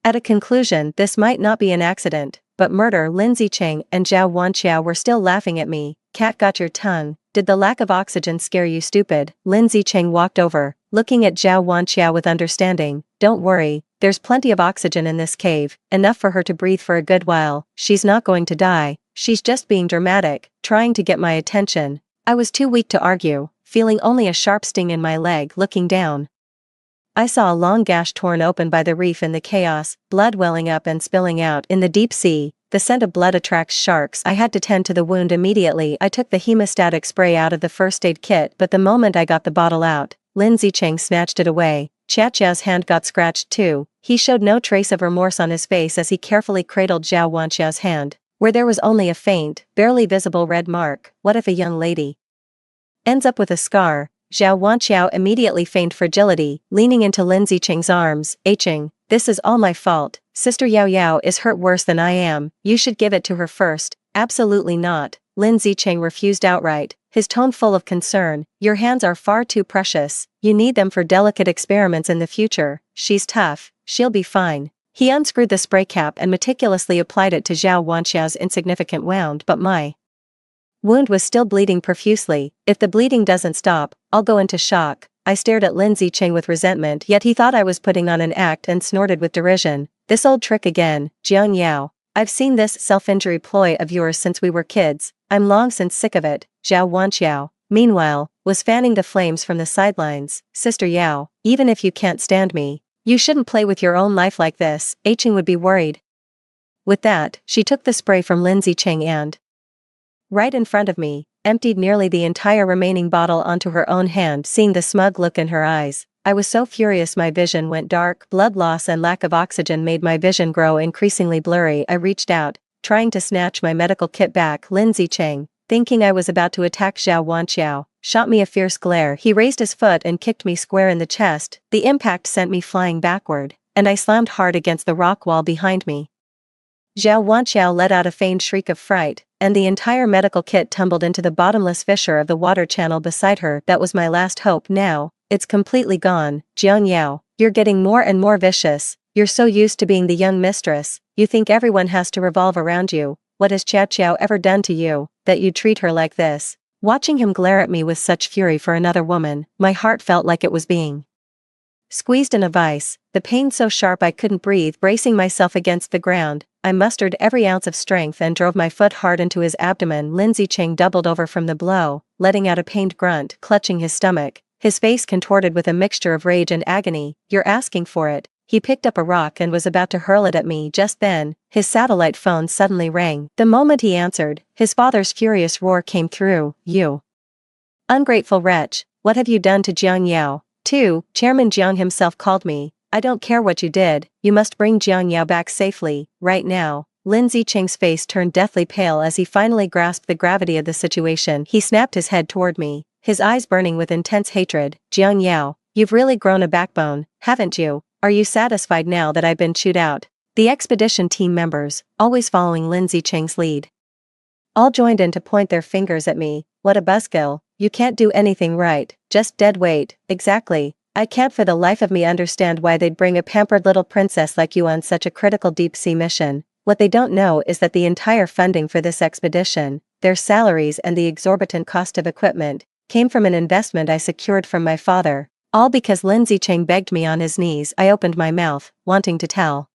[SPEAKER 1] at a conclusion. This might not be an accident, but murder. Lin Zicheng and Zhao Wanxiao were still laughing at me. Cat got your tongue. Did the lack of oxygen scare you, stupid? Lin Zicheng walked over, looking at Zhao Wanxiao with understanding. Don't worry, there's plenty of oxygen in this cave, enough for her to breathe for a good while. She's not going to die. She's just being dramatic, trying to get my attention. I was too weak to argue, feeling only a sharp sting in my leg. Looking down, I saw a long gash torn open by the reef in the chaos, blood welling up and spilling out. In the deep sea, the scent of blood attracts sharks. I had to tend to the wound immediately. I took the hemostatic spray out of the first aid kit, but the moment I got the bottle out, Lin Zicheng snatched it away. Chiachiao's hand got scratched too. He showed no trace of remorse on his face as he carefully cradled Zhao Wanxiao's hand, where there was only a faint, barely visible red mark. What if a young lady ends up with a scar? Zhao Wanxiao immediately feigned fragility, leaning into Lin Zicheng's arms. Aiching, this is all my fault. Sister Yao Yao is hurt worse than I am. You should give it to her first. Absolutely not. Lin Zicheng refused outright, his tone full of concern. Your hands are far too precious. You need them for delicate experiments in the future. She's tough. She'll be fine. He unscrewed the spray cap and meticulously applied it to Zhao Wanxiao's insignificant wound. But my wound was still bleeding profusely. If the bleeding doesn't stop, I'll go into shock. I stared at Lin Zicheng with resentment, yet he thought I was putting on an act and snorted with derision. This old trick again, Jiang Yao. I've seen this self-injury ploy of yours since we were kids. I'm long since sick of it. Zhao Wanxiao, meanwhile, was fanning the flames from the sidelines. Sister Yao, even if you can't stand me, you shouldn't play with your own life like this. Aiching would be worried. With that, she took the spray from Lin Zicheng and, right in front of me, emptied nearly the entire remaining bottle onto her own hand. Seeing the smug look in her eyes, I was so furious my vision went dark. Blood loss and lack of oxygen made my vision grow increasingly blurry. I reached out, trying to snatch my medical kit back. Lin Zicheng, thinking I was about to attack Zhao Wanxiao, shot me a fierce glare. He raised his foot and kicked me square in the chest. The impact sent me flying backward, and I slammed hard against the rock wall behind me. Zhao Wanxiao let out a feigned shriek of fright, and the entire medical kit tumbled into the bottomless fissure of the water channel beside her. That was my last hope. Now, it's completely gone. Jiang Yao, you're getting more and more vicious. You're so used to being the young mistress, you think everyone has to revolve around you. What has Chiachiao ever done to you, that you treat her like this? Watching him glare at me with such fury for another woman, my heart felt like it was being squeezed in a vice, the pain so sharp I couldn't breathe. Bracing myself against the ground, I mustered every ounce of strength and drove my foot hard into his abdomen. Lin Zicheng doubled over from the blow, letting out a pained grunt, clutching his stomach, his face contorted with a mixture of rage and agony. You're asking for it. He picked up a rock and was about to hurl it at me. Just then, his satellite phone suddenly rang. The moment he answered, his father's furious roar came through. You ungrateful wretch, what have you done to Jiang Yao? Chairman Jiang himself called me. I don't care what you did, you must bring Jiang Yao back safely, right now. Lin Zicheng's face turned deathly pale as he finally grasped the gravity of the situation. He snapped his head toward me, his eyes burning with intense hatred. Jiang Yao, you've really grown a backbone, haven't you? Are you satisfied now that I've been chewed out? The expedition team members, always following Lin Zicheng's lead, all joined in to point their fingers at me. What a buzzkill, you can't do anything right, just dead weight. Exactly, I can't for the life of me understand why they'd bring a pampered little princess like you on such a critical deep-sea mission. What they don't know is that the entire funding for this expedition, their salaries and the exorbitant cost of equipment, came from an investment I secured from my father. All because Lindsay Chang begged me on his knees. I opened my mouth, wanting to tell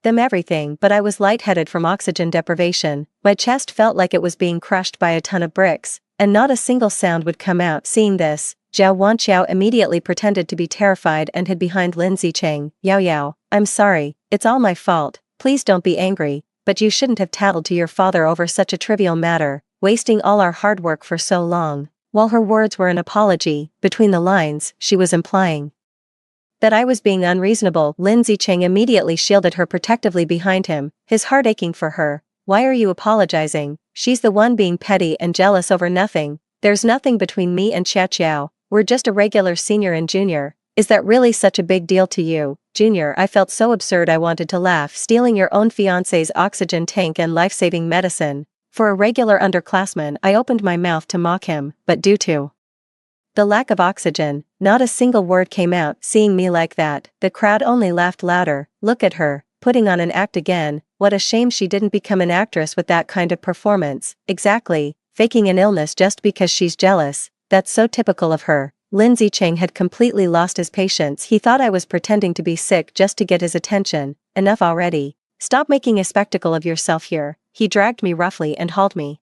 [SPEAKER 1] them everything, but I was lightheaded from oxygen deprivation. My chest felt like it was being crushed by a ton of bricks, and not a single sound would come out. Seeing this, Zhao Wanqiao immediately pretended to be terrified and hid behind Lindsay Chang. Yao Yao, I'm sorry, it's all my fault, please don't be angry, but you shouldn't have tattled to your father over such a trivial matter, wasting all our hard work for so long. While her words were an apology, between the lines, she was implying that I was being unreasonable. Lindsay Chang immediately shielded her protectively behind him, his heart aching for her. Why are you apologizing? She's the one being petty and jealous over nothing. There's nothing between me and Xiao. We're just a regular senior and junior. Is that really such a big deal to you, Junior? I felt so absurd I wanted to laugh. Stealing your own fiancé's oxygen tank and life-saving medicine. For a regular underclassman, I opened my mouth to mock him, but due to the lack of oxygen, not a single word came out. Seeing me like that, the crowd only laughed louder. Look at her, putting on an act again. What a shame she didn't become an actress with that kind of performance. Exactly, faking an illness just because she's jealous. That's so typical of her. Lindsay Chang had completely lost his patience. He thought I was pretending to be sick just to get his attention. Enough already. Stop making a spectacle of yourself here. He dragged me roughly and hauled me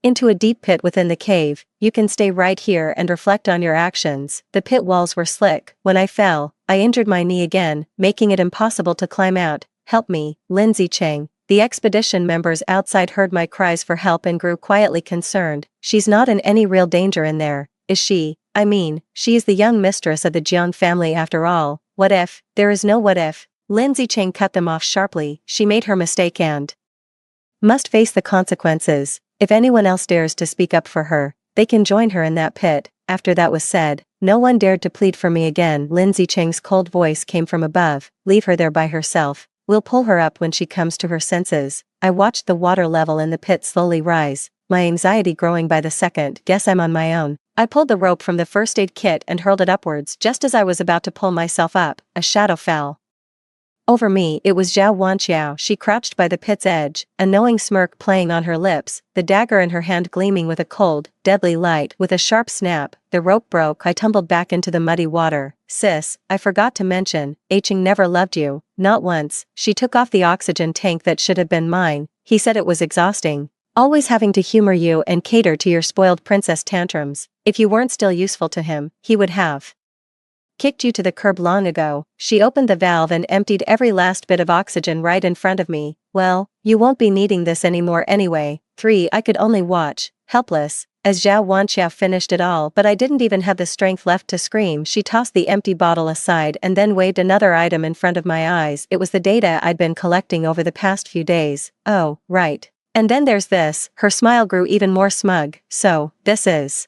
[SPEAKER 1] into a deep pit within the cave. You can stay right here and reflect on your actions. The pit walls were slick. When I fell, I injured my knee again, making it impossible to climb out. Help me, Lindsay Chang. The expedition members outside heard my cries for help and grew quietly concerned. She's not in any real danger in there, is she? I mean, she is the young mistress of the Jiang family after all. What if? There is no what if. Lindsay Chang cut them off sharply. She made her mistake and must face the consequences. If anyone else dares to speak up for her, they can join her in that pit. After that was said, no one dared to plead for me again. Lindsay Chang's cold voice came from above. Leave her there by herself. We'll pull her up when she comes to her senses. I watched the water level in the pit slowly rise, my anxiety growing by the second. Guess I'm on my own. I pulled the rope from the first aid kit and hurled it upwards. Just as I was about to pull myself up, a shadow fell over me. It was Zhao Wanqiao. She crouched by the pit's edge, a knowing smirk playing on her lips, the dagger in her hand gleaming with a cold, deadly light. With a sharp snap, the rope broke. I tumbled back into the muddy water. Sis, I forgot to mention, Ching never loved you, not once. She took off the oxygen tank that should have been mine. He said it was exhausting, always having to humor you and cater to your spoiled princess tantrums. If you weren't still useful to him, he would have kicked you to the curb long ago. She opened the valve and emptied every last bit of oxygen right in front of me. Well, you won't be needing this anymore anyway. 3. I could only watch, helpless, as Zhao Wanqiao finished it all, but I didn't even have the strength left to scream. She tossed the empty bottle aside and then waved another item in front of my eyes. It was the data I'd been collecting over the past few days. Oh, right. And then there's this. Her smile grew even more smug. So, this is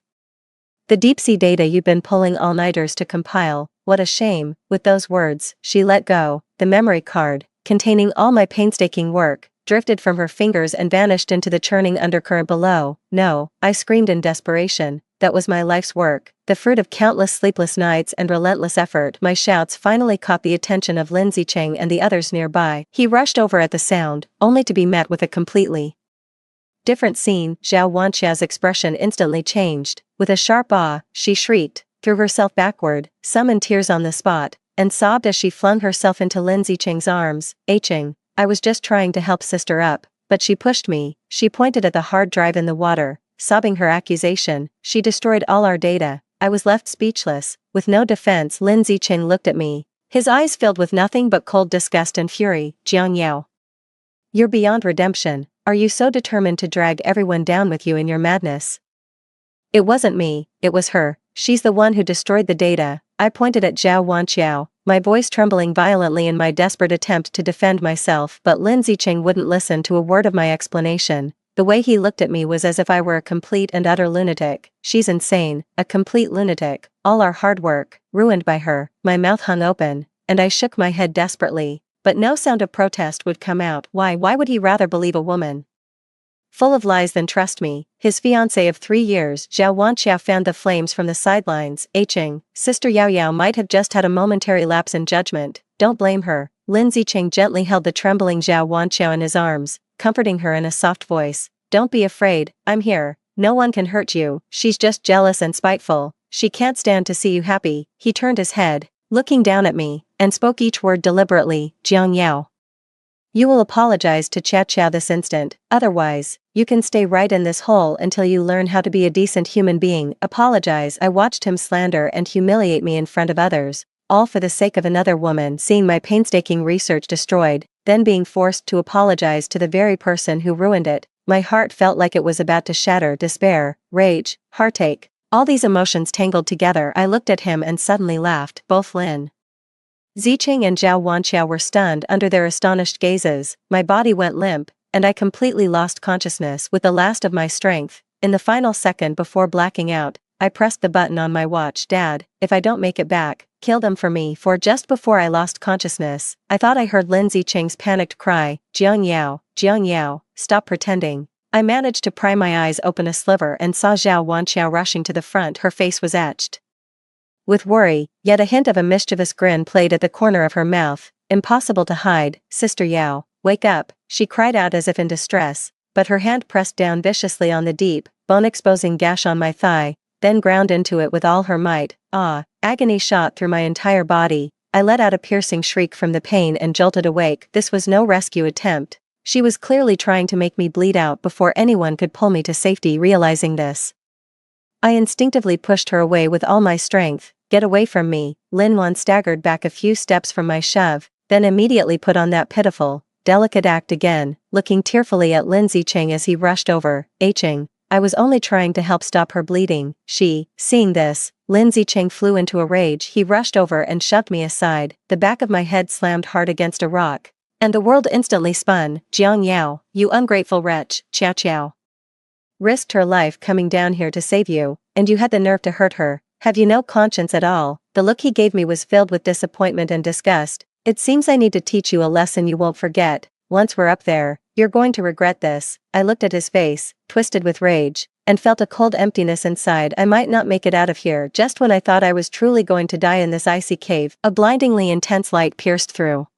[SPEAKER 1] the deep-sea data you've been pulling all-nighters to compile. What a shame. With those words, she let go. The memory card, containing all my painstaking work, drifted from her fingers and vanished into the churning undercurrent below. No, I screamed in desperation. That was my life's work, the fruit of countless sleepless nights and relentless effort. My shouts finally caught the attention of Lindsay Chang and the others nearby. He rushed over at the sound, only to be met with a completely different scene. Zhao Wanqiao's expression instantly changed. With a sharp ah, she shrieked, threw herself backward, summoned tears on the spot, and sobbed as she flung herself into Lindsay Chang's arms. Ching, I was just trying to help sister up, but she pushed me. She pointed at the hard drive in the water, sobbing her accusation. She destroyed all our data. I was left speechless, with no defense. Lindsay Chang looked at me, his eyes filled with nothing but cold disgust and fury. Jiang Yao, you're beyond redemption. Are you so determined to drag everyone down with you in your madness? It wasn't me, it was her. She's the one who destroyed the data. I pointed at Zhao Wanqiao, my voice trembling violently in my desperate attempt to defend myself, but Lindsay Chang wouldn't listen to a word of my explanation. The way he looked at me was as if I were a complete and utter lunatic. She's insane, a complete lunatic. All our hard work, ruined by her. My mouth hung open, and I shook my head desperately. But no sound of protest would come out. Why would he rather believe a woman Full of lies then trust me. His fiancée of 3 years, Zhao Wanxiao, fanned the flames from the sidelines, aching. Sister Yao Yao might have just had a momentary lapse in judgment. Don't blame her. Lin Zicheng gently held the trembling Zhao Wanxiao in his arms, comforting her in a soft voice. Don't be afraid, I'm here. No one can hurt you. She's just jealous and spiteful. She can't stand to see you happy. He turned his head, looking down at me, and spoke each word deliberately. Jiang Yao. You will apologize to Chia Chia this instant, otherwise, you can stay right in this hole until you learn how to be a decent human being. Apologize. I watched him slander and humiliate me in front of others, all for the sake of another woman seeing my painstaking research destroyed, then being forced to apologize to the very person who ruined it. My heart felt like it was about to shatter. Despair, rage, heartache, all these emotions tangled together. I looked at him and suddenly laughed. Both Lin Zicheng and Zhao Wanxiao were stunned under their astonished gazes. My body went limp, and I completely lost consciousness with the last of my strength. In the final second before blacking out, I pressed the button on my watch. Dad, if I don't make it back, kill them for me. For just before I lost consciousness, I thought I heard Lin Zicheng's panicked cry, Jiang Yao, stop pretending. I managed to pry my eyes open a sliver and saw Zhao Wanxiao rushing to the front. Her face was etched with worry, yet a hint of a mischievous grin played at the corner of her mouth. Impossible to hide. Sister Yao, wake up, she cried out as if in distress, but her hand pressed down viciously on the deep, bone-exposing gash on my thigh, then ground into it with all her might. Agony shot through my entire body. I let out a piercing shriek from the pain and jolted awake. This was no rescue attempt. She was clearly trying to make me bleed out before anyone could pull me to safety. Realizing this, I instinctively pushed her away with all my strength. Get away from me. Lin Wan staggered back a few steps from my shove, then immediately put on that pitiful, delicate act again, looking tearfully at Lin Zicheng as he rushed over, aching. I was only trying to help stop her bleeding. Seeing this, Lin Zicheng flew into a rage. He rushed over and shoved me aside. The back of my head slammed hard against a rock, and the world instantly spun. Jiang Yao, you ungrateful wretch. Chiao Chiao risked her life coming down here to save you, and you had the nerve to hurt her. Have you no conscience at all? The look he gave me was filled with disappointment and disgust. It seems I need to teach you a lesson you won't forget. Once we're up there, you're going to regret this. I looked at his face, twisted with rage, and felt a cold emptiness inside. I might not make it out of here. Just when I thought I was truly going to die in this icy cave, a blindingly intense light pierced through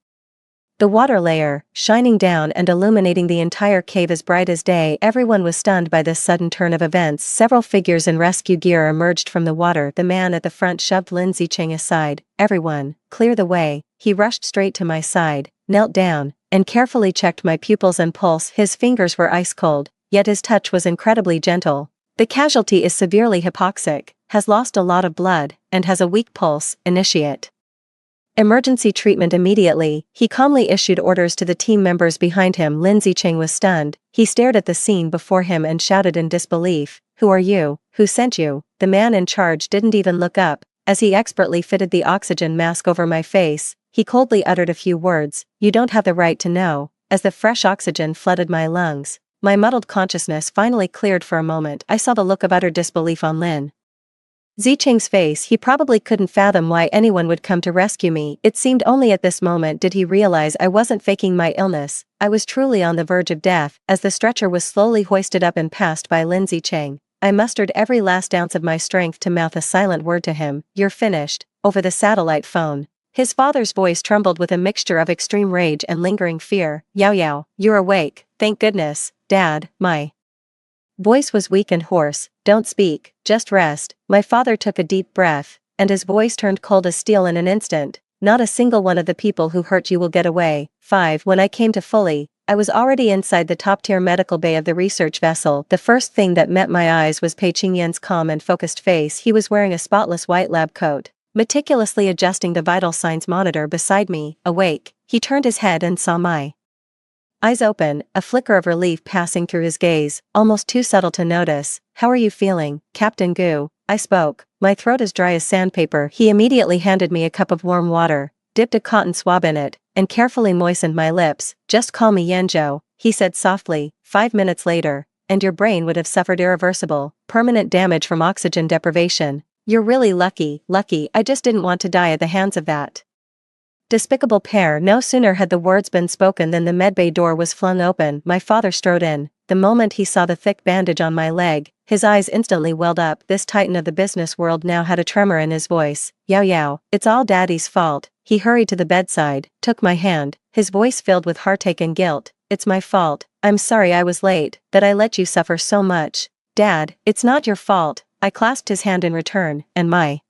[SPEAKER 1] the water layer, shining down and illuminating the entire cave as bright as day. Everyone was stunned by this sudden turn of events. Several figures in rescue gear emerged from the water. The man at the front shoved Lin Zicheng aside. Everyone, clear the way. He rushed straight to my side, knelt down, and carefully checked my pupils and pulse. His fingers were ice cold, yet his touch was incredibly gentle. The casualty is severely hypoxic, has lost a lot of blood, and has a weak pulse. Initiate emergency treatment immediately. He calmly issued orders to the team members behind him. Lin Zicheng was stunned. He stared at the scene before him and shouted in disbelief, "Who are you? Who sent you?" The man in charge didn't even look up. As he expertly fitted the oxygen mask over my face, he coldly uttered a few words. "You don't have the right to know." As the fresh oxygen flooded my lungs, my muddled consciousness finally cleared for a moment. I saw the look of utter disbelief on Lin Zicheng's face. He probably couldn't fathom why anyone would come to rescue me. It seemed only at this moment did he realize I wasn't faking my illness. I was truly on the verge of death. As the stretcher was slowly hoisted up and passed by Lin Zicheng, I mustered every last ounce of my strength to mouth a silent word to him. "You're finished," over the satellite phone. His father's voice trembled with a mixture of extreme rage and lingering fear. "Yao Yao, you're awake. Thank goodness, Dad." My voice was weak and hoarse. "Don't speak, just rest." My father took a deep breath, and his voice turned cold as steel in an instant. "Not a single one of the people who hurt you will get away." 5. When I came to fully, I was already inside the top-tier medical bay of the research vessel. The first thing that met my eyes was Pei Qingyan's calm and focused face. He was wearing a spotless white lab coat, meticulously adjusting the vital signs monitor beside me. Awake, he turned his head and saw my eyes open, a flicker of relief passing through his gaze, almost too subtle to notice. "How are you feeling, Captain Gu?" I spoke. "My throat is dry as sandpaper." He immediately handed me a cup of warm water, dipped a cotton swab in it, and carefully moistened my lips. "Just call me Yanzhou," he said softly. 5 minutes later, and your brain would have suffered irreversible, permanent damage from oxygen deprivation. You're really lucky. I just didn't want to die at the hands of that despicable pair." No sooner had the words been spoken than the medbay door was flung open. My father strode in, The moment he saw the thick bandage on my leg, his eyes instantly welled up. This titan of the business world now had a tremor in his voice. Yao Yao, it's all Daddy's fault. He hurried to the bedside, took my hand, his voice filled with heartache and guilt. It's my fault. I'm sorry I was late, that I let you suffer so much. Dad, it's not your fault. I clasped his hand in return, and my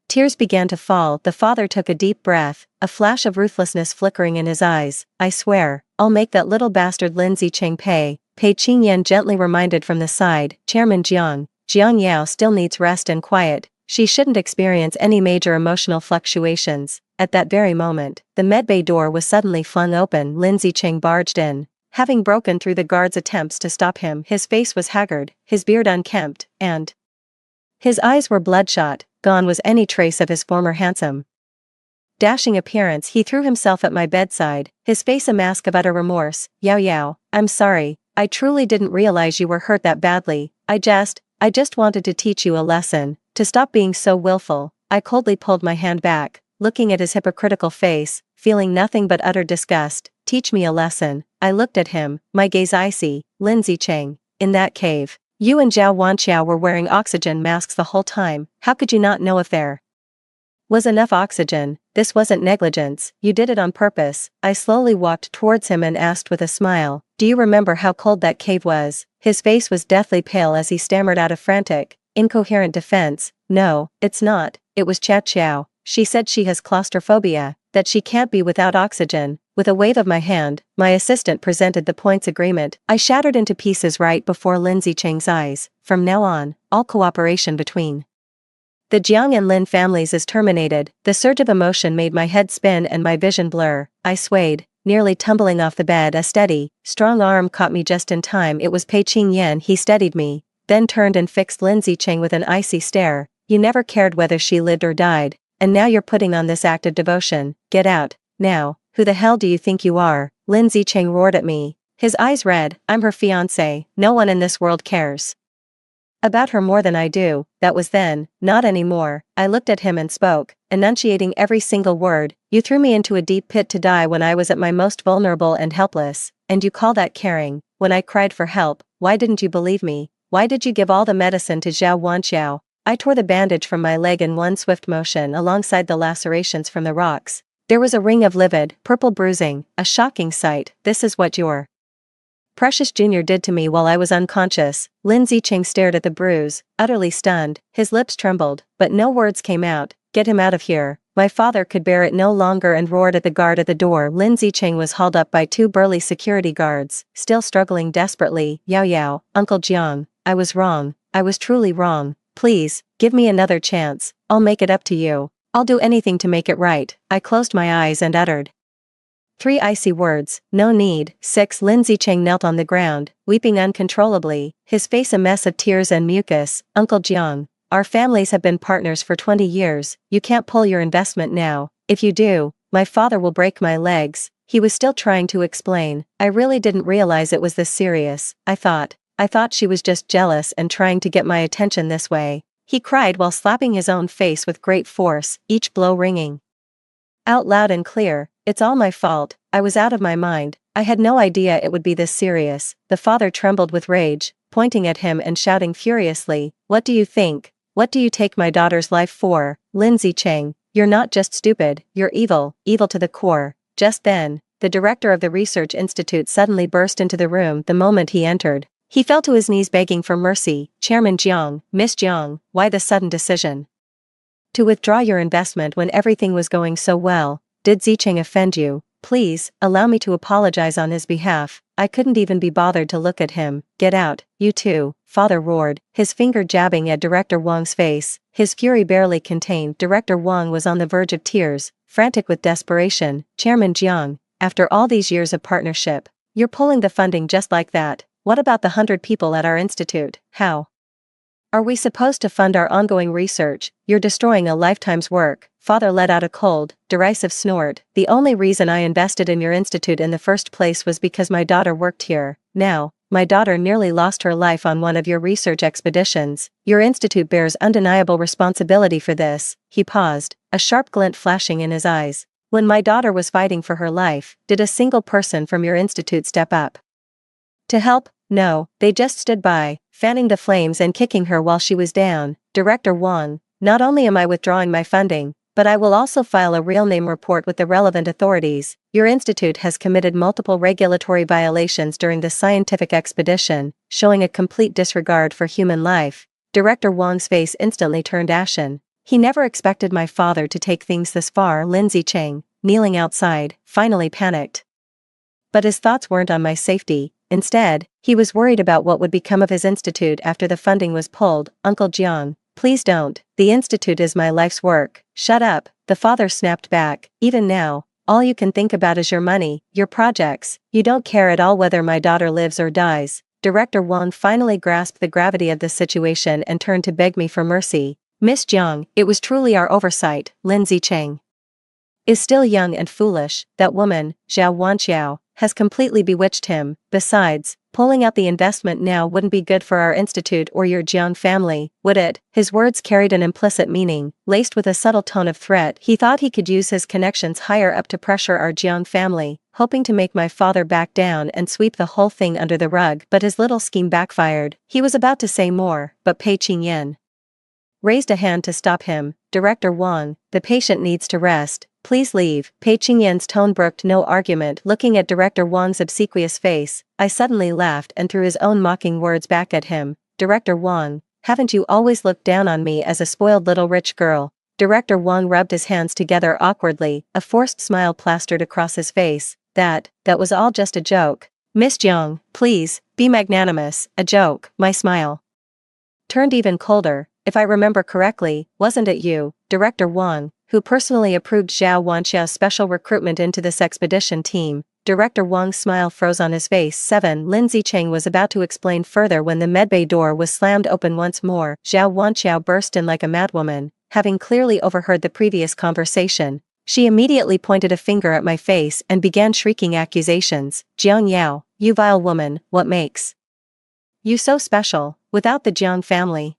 [SPEAKER 1] tears began to fall. The father took a deep breath, a flash of ruthlessness flickering in his eyes. I swear, I'll make that little bastard Lin Zicheng pay. Pei Qingyan gently reminded from the side. Chairman Jiang Yao still needs rest and quiet. She shouldn't experience any major emotional fluctuations. At that very moment, the medbay door was suddenly flung open. Lin Zicheng barged in. Having broken through the guard's attempts to stop him, his face was haggard, his beard unkempt, and his eyes were bloodshot. Gone was any trace of his former handsome, dashing appearance. He threw himself at my bedside, his face a mask of utter remorse. Yao Yao, I'm sorry, I truly didn't realize you were hurt that badly. I just wanted to teach you a lesson, to stop being so willful. I coldly pulled my hand back, looking at his hypocritical face, feeling nothing but utter disgust. Teach me a lesson. I looked at him, my gaze icy. Lin Zicheng, in that cave, you and Zhao Wanqiao were wearing oxygen masks the whole time. How could you not know if there was enough oxygen? This wasn't negligence, you did it on purpose. I slowly walked towards him and asked with a smile, do you remember how cold that cave was? His face was deathly pale as he stammered out a frantic, incoherent defense. No, it's not. It was Chia Qiao. She said she has claustrophobia, that she can't be without oxygen. With a wave of my hand, my assistant presented the points agreement. I shattered into pieces right before Lin Zicheng's eyes. From now on, all cooperation between the Jiang and Lin families is terminated. The surge of emotion made my head spin and my vision blur. I swayed, nearly tumbling off the bed. A steady, strong arm caught me just in time. It was Pei Qingyan. He steadied me, then turned and fixed Lin Zicheng with an icy stare. You never cared whether she lived or died, and now you're putting on this act of devotion. Get out, now. Who the hell do you think you are? Lin Zicheng roared at me, his eyes red. I'm her fiancé. No one in this world cares about her more than I do. That was then, not anymore. I looked at him and spoke, enunciating every single word. You threw me into a deep pit to die when I was at my most vulnerable and helpless, and you call that caring? When I cried for help, why didn't you believe me? Why did you give all the medicine to Zhao Wanqiao? I tore the bandage from my leg in one swift motion alongside the lacerations from the rocks. There was a ring of livid, purple bruising, a shocking sight. This is what your precious junior did to me while I was unconscious. Lin Zicheng stared at the bruise, utterly stunned. His lips trembled, but no words came out. Get him out of here. My father could bear it no longer and roared at the guard at the door. Lin Zicheng was hauled up by two burly security guards, still struggling desperately. Yao Yao, Uncle Jiang, I was wrong. I was truly wrong. Please, give me another chance. I'll make it up to you. I'll do anything to make it right. I closed my eyes and uttered three icy words. No need. 6. Lin Zicheng knelt on the ground, weeping uncontrollably, his face a mess of tears and mucus. Uncle Jiang, our families have been partners for 20 years. You can't pull your investment now. If you do, my father will break my legs. He was still trying to explain. I really didn't realize it was this serious. I thought she was just jealous and trying to get my attention this way. He cried while slapping his own face with great force, each blow ringing out loud and clear. It's all my fault. I was out of my mind. I had no idea it would be this serious. The father trembled with rage, pointing at him and shouting furiously, what do you think? What do you take my daughter's life for? Lin Zicheng, you're not just stupid, you're evil, evil to the core. Just then, the director of the research institute suddenly burst into the room. The moment he entered, he fell to his knees begging for mercy. Chairman Jiang, Miss Jiang, why the sudden decision to withdraw your investment when everything was going so well? Did Zicheng offend you? Please, allow me to apologize on his behalf. I couldn't even be bothered to look at him. Get out, you two, father roared, his finger jabbing at Director Wang's face. His fury barely contained. Director Wang was on the verge of tears, frantic with desperation. Chairman Jiang, after all these years of partnership, you're pulling the funding just like that. What about the 100 people at our institute? How are we supposed to fund our ongoing research? You're destroying a lifetime's work. Father let out a cold, derisive snort. The only reason I invested in your institute in the first place was because my daughter worked here. Now, my daughter nearly lost her life on one of your research expeditions. Your institute bears undeniable responsibility for this. He paused, a sharp glint flashing in his eyes. When my daughter was fighting for her life, did a single person from your institute step up To help? No, they just stood by, fanning the flames and kicking her while she was down. Director Wang, not only am I withdrawing my funding, but I will also file a real name report with the relevant authorities. Your institute has committed multiple regulatory violations during the scientific expedition, showing a complete disregard for human life. Director Wang's face instantly turned ashen. He never expected my father to take things this far. Lindsay Cheng, kneeling outside, finally panicked. But his thoughts weren't on my safety. Instead, he was worried about what would become of his institute after the funding was pulled. Uncle Jiang, please don't. The institute is my life's work. Shut up, the father snapped back. Even now, all you can think about is your money, your projects. You don't care at all whether my daughter lives or dies. Director Wang finally grasped the gravity of the situation and turned to beg me for mercy. Miss Jiang, it was truly our oversight. Lindsay Cheng is still young and foolish. That woman, Zhao Wanxiao, has completely bewitched him. Besides, pulling out the investment now wouldn't be good for our institute or your Jiang family, would it? His words carried an implicit meaning, laced with a subtle tone of threat. He thought he could use his connections higher up to pressure our Jiang family, hoping to make my father back down and sweep the whole thing under the rug. But his little scheme backfired. He was about to say more, but Pei Qingyan raised a hand to stop him. Director Wang, the patient needs to rest. Please leave. Pei Qingyan's tone brooked no argument. Looking at Director Wang's obsequious face, I suddenly laughed and threw his own mocking words back at him. Director Wang, haven't you always looked down on me as a spoiled little rich girl? Director Wang rubbed his hands together awkwardly, a forced smile plastered across his face. That was all just a joke. Miss Jiang, please, be magnanimous. A joke. My smile turned even colder. If I remember correctly, wasn't it you, Director Wang, who personally approved Zhao Wanxiao's special recruitment into this expedition team? Director Wang's smile froze on his face. 7. Lindsay Cheng was about to explain further when the medbay door was slammed open once more. Zhao Wanxiao burst in like a madwoman, having clearly overheard the previous conversation. She immediately pointed a finger at my face and began shrieking accusations. Jiang Yao, you vile woman, what makes you so special? Without the Jiang family,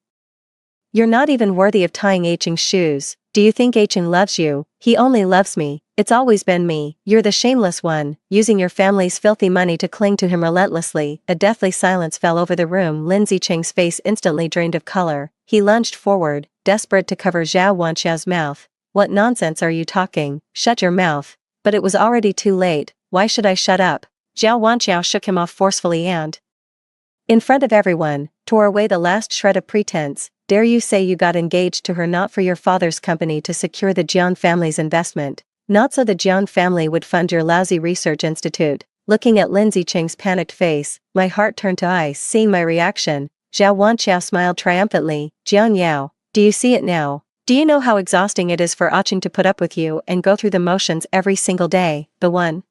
[SPEAKER 1] you're not even worthy of tying Cheng's shoes. Do you think Cheng loves you? He only loves me. It's always been me. You're the shameless one, using your family's filthy money to cling to him relentlessly. A deathly silence fell over the room. Lindsay Cheng's face instantly drained of color. He lunged forward, desperate to cover Zhao Wanxiao's mouth. What nonsense are you talking? Shut your mouth. But it was already too late. Why should I shut up? Zhao Wanxiao shook him off forcefully and, in front of everyone, tore away the last shred of pretense. Dare you say you got engaged to her not for your father's company to secure the Jiang family's investment, not so the Jiang family would fund your lousy research institute? Looking at Lindsay Cheng's panicked face, my heart turned to ice. Seeing my reaction, Zhao Wanxiao smiled triumphantly. Jiang Yao, do you see it now? Do you know how exhausting it is for Cheng to put up with you and go through the motions every single day? The one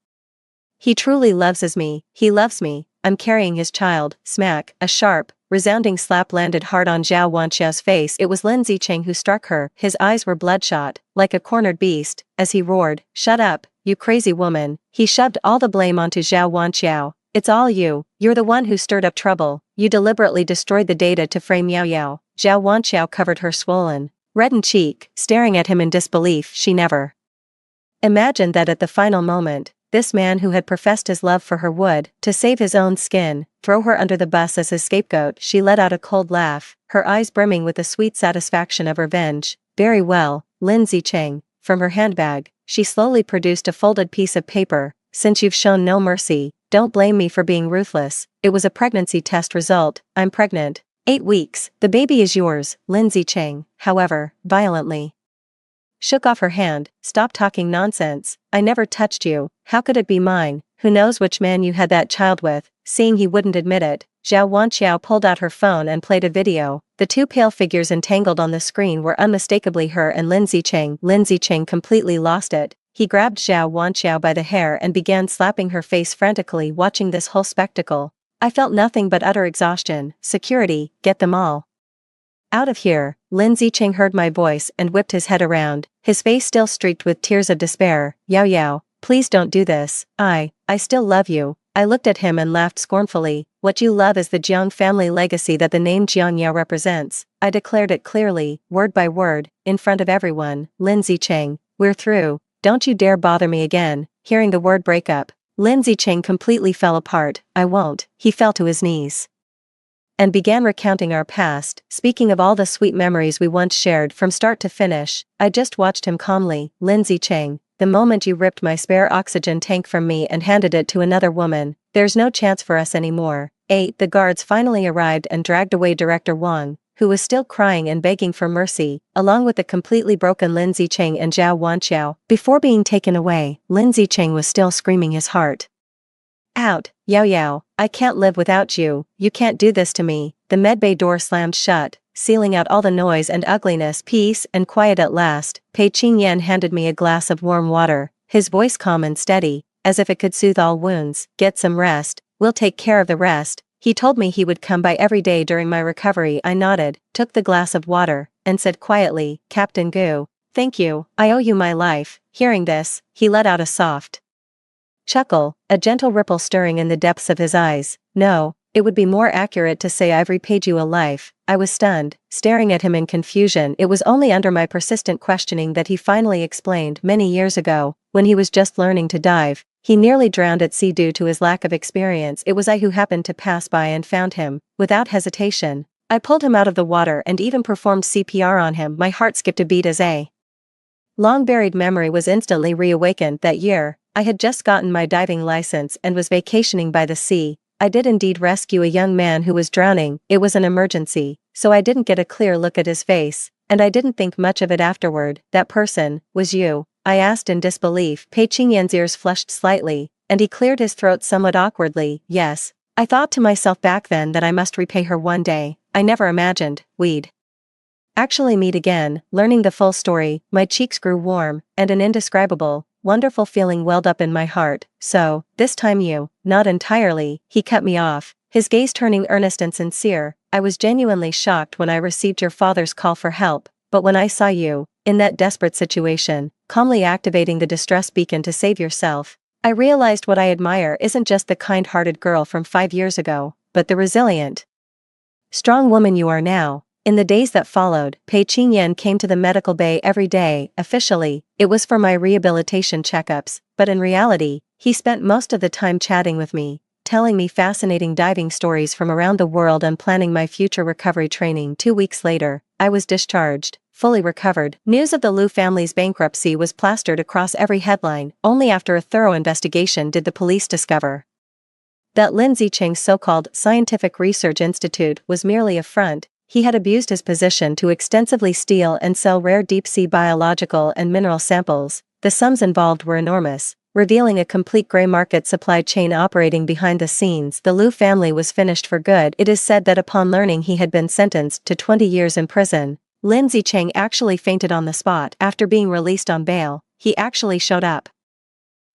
[SPEAKER 1] he truly loves is me. He loves me. I'm carrying his child. Smack. A sharp, resounding slap landed hard on Zhao Wanxiao's face. It was Lindsay Cheng who struck her. His eyes were bloodshot, like a cornered beast, as he roared, "Shut up, you crazy woman." He shoved all the blame onto Zhao Wanxiao. "It's all you. You're the one who stirred up trouble. You deliberately destroyed the data to frame Yao Yao." Zhao Wanxiao covered her swollen, reddened cheek, staring at him in disbelief. She never imagined that at the final moment, this man who had professed his love for her would, to save his own skin, throw her under the bus as his scapegoat. She let out a cold laugh, her eyes brimming with the sweet satisfaction of revenge. "Very well, Lindsay Cheng." From her handbag, she slowly produced a folded piece of paper. "Since you've shown no mercy, don't blame me for being ruthless. It was a pregnancy test result. I'm pregnant. 8 weeks. The baby is yours." Lindsay Cheng, however, violently shook off her hand. "Stop talking nonsense. I never touched you. How could it be mine? Who knows which man you had that child with?" Seeing he wouldn't admit it, Zhao Wanxiao pulled out her phone and played a video. The two pale figures entangled on the screen were unmistakably her and Lindsay Cheng. Lindsay Cheng completely lost it. He grabbed Zhao Wanxiao by the hair and began slapping her face frantically. Watching this whole spectacle, I felt nothing but utter exhaustion. "Security, get them all out of here." Lindsay Cheng heard my voice and whipped his head around, his face still streaked with tears of despair. "Yao Yao, please don't do this. I still love you." I looked at him and laughed scornfully. "What you love is the Jiang family legacy that the name Jiang Yao represents." I declared it clearly, word by word, in front of everyone. "Lindsay Cheng, we're through. Don't you dare bother me again." Hearing the word break up, Lindsay Chang completely fell apart. I won't. He fell to his knees and began recounting our past, speaking of all the sweet memories we once shared from start to finish. I just watched him calmly. Lindsay Chang, the moment you ripped my spare oxygen tank from me and handed it to another woman, there's no chance for us anymore. 8. The guards finally arrived and dragged away Director Wang, who was still crying and begging for mercy, along with the completely broken Lindsay Chang and Zhao Wanqiao. Before being taken away, Lindsay Chang was still screaming his heart out. Yao Yao, I can't live without you, you can't do this to me. The medbay door slammed shut, sealing out all the noise and ugliness. Peace and quiet at last. Pei Qingyan handed me a glass of warm water, his voice calm and steady, as if it could soothe all wounds. Get some rest, we'll take care of the rest. He told me he would come by every day during my recovery. I nodded, took the glass of water, and said quietly, Captain Gu, thank you, I owe you my life. Hearing this, he let out a soft chuckle, a gentle ripple stirring in the depths of his eyes. No, it would be more accurate to say I've repaid you a life. I was stunned, staring at him in confusion. It was only under my persistent questioning that he finally explained. Many years ago, when he was just learning to dive, he nearly drowned at sea due to his lack of experience. It was I who happened to pass by and found him. Without hesitation, I pulled him out of the water and even performed CPR on him. My heart skipped a beat as a long-buried memory was instantly reawakened. That year, I had just gotten my diving license and was vacationing by the sea. I did indeed rescue a young man who was drowning. It was an emergency, so I didn't get a clear look at his face, and I didn't think much of it afterward. That person was you? I asked in disbelief. Pei Qingyan's ears flushed slightly, and he cleared his throat somewhat awkwardly. Yes. I thought to myself back then that I must repay her one day. I never imagined we'd actually meet again. Learning the full story, my cheeks grew warm, and an indescribable, wonderful feeling welled up in my heart. So, this time you, not entirely. He cut me off, his gaze turning earnest and sincere. I was genuinely shocked when I received your father's call for help, but when I saw you, in that desperate situation, calmly activating the distress beacon to save yourself, I realized what I admire isn't just the kind-hearted girl from 5 years ago, but the resilient, strong woman you are now. In the days that followed, Pei Qingyan came to the medical bay every day. Officially, it was for my rehabilitation checkups, but in reality, he spent most of the time chatting with me, telling me fascinating diving stories from around the world and planning my future recovery training. 2 weeks later, I was discharged, fully recovered. News of the Liu family's bankruptcy was plastered across every headline. Only after a thorough investigation did the police discover that Lindsay Chang's so-called Scientific Research Institute was merely a front. He had abused his position to extensively steal and sell rare deep-sea biological and mineral samples. The sums involved were enormous, revealing a complete gray market supply chain operating behind the scenes. The Liu family was finished for good. It is said that upon learning he had been sentenced to 20 years in prison, Lindsay Chang actually fainted on the spot. After being released on bail, he actually showed up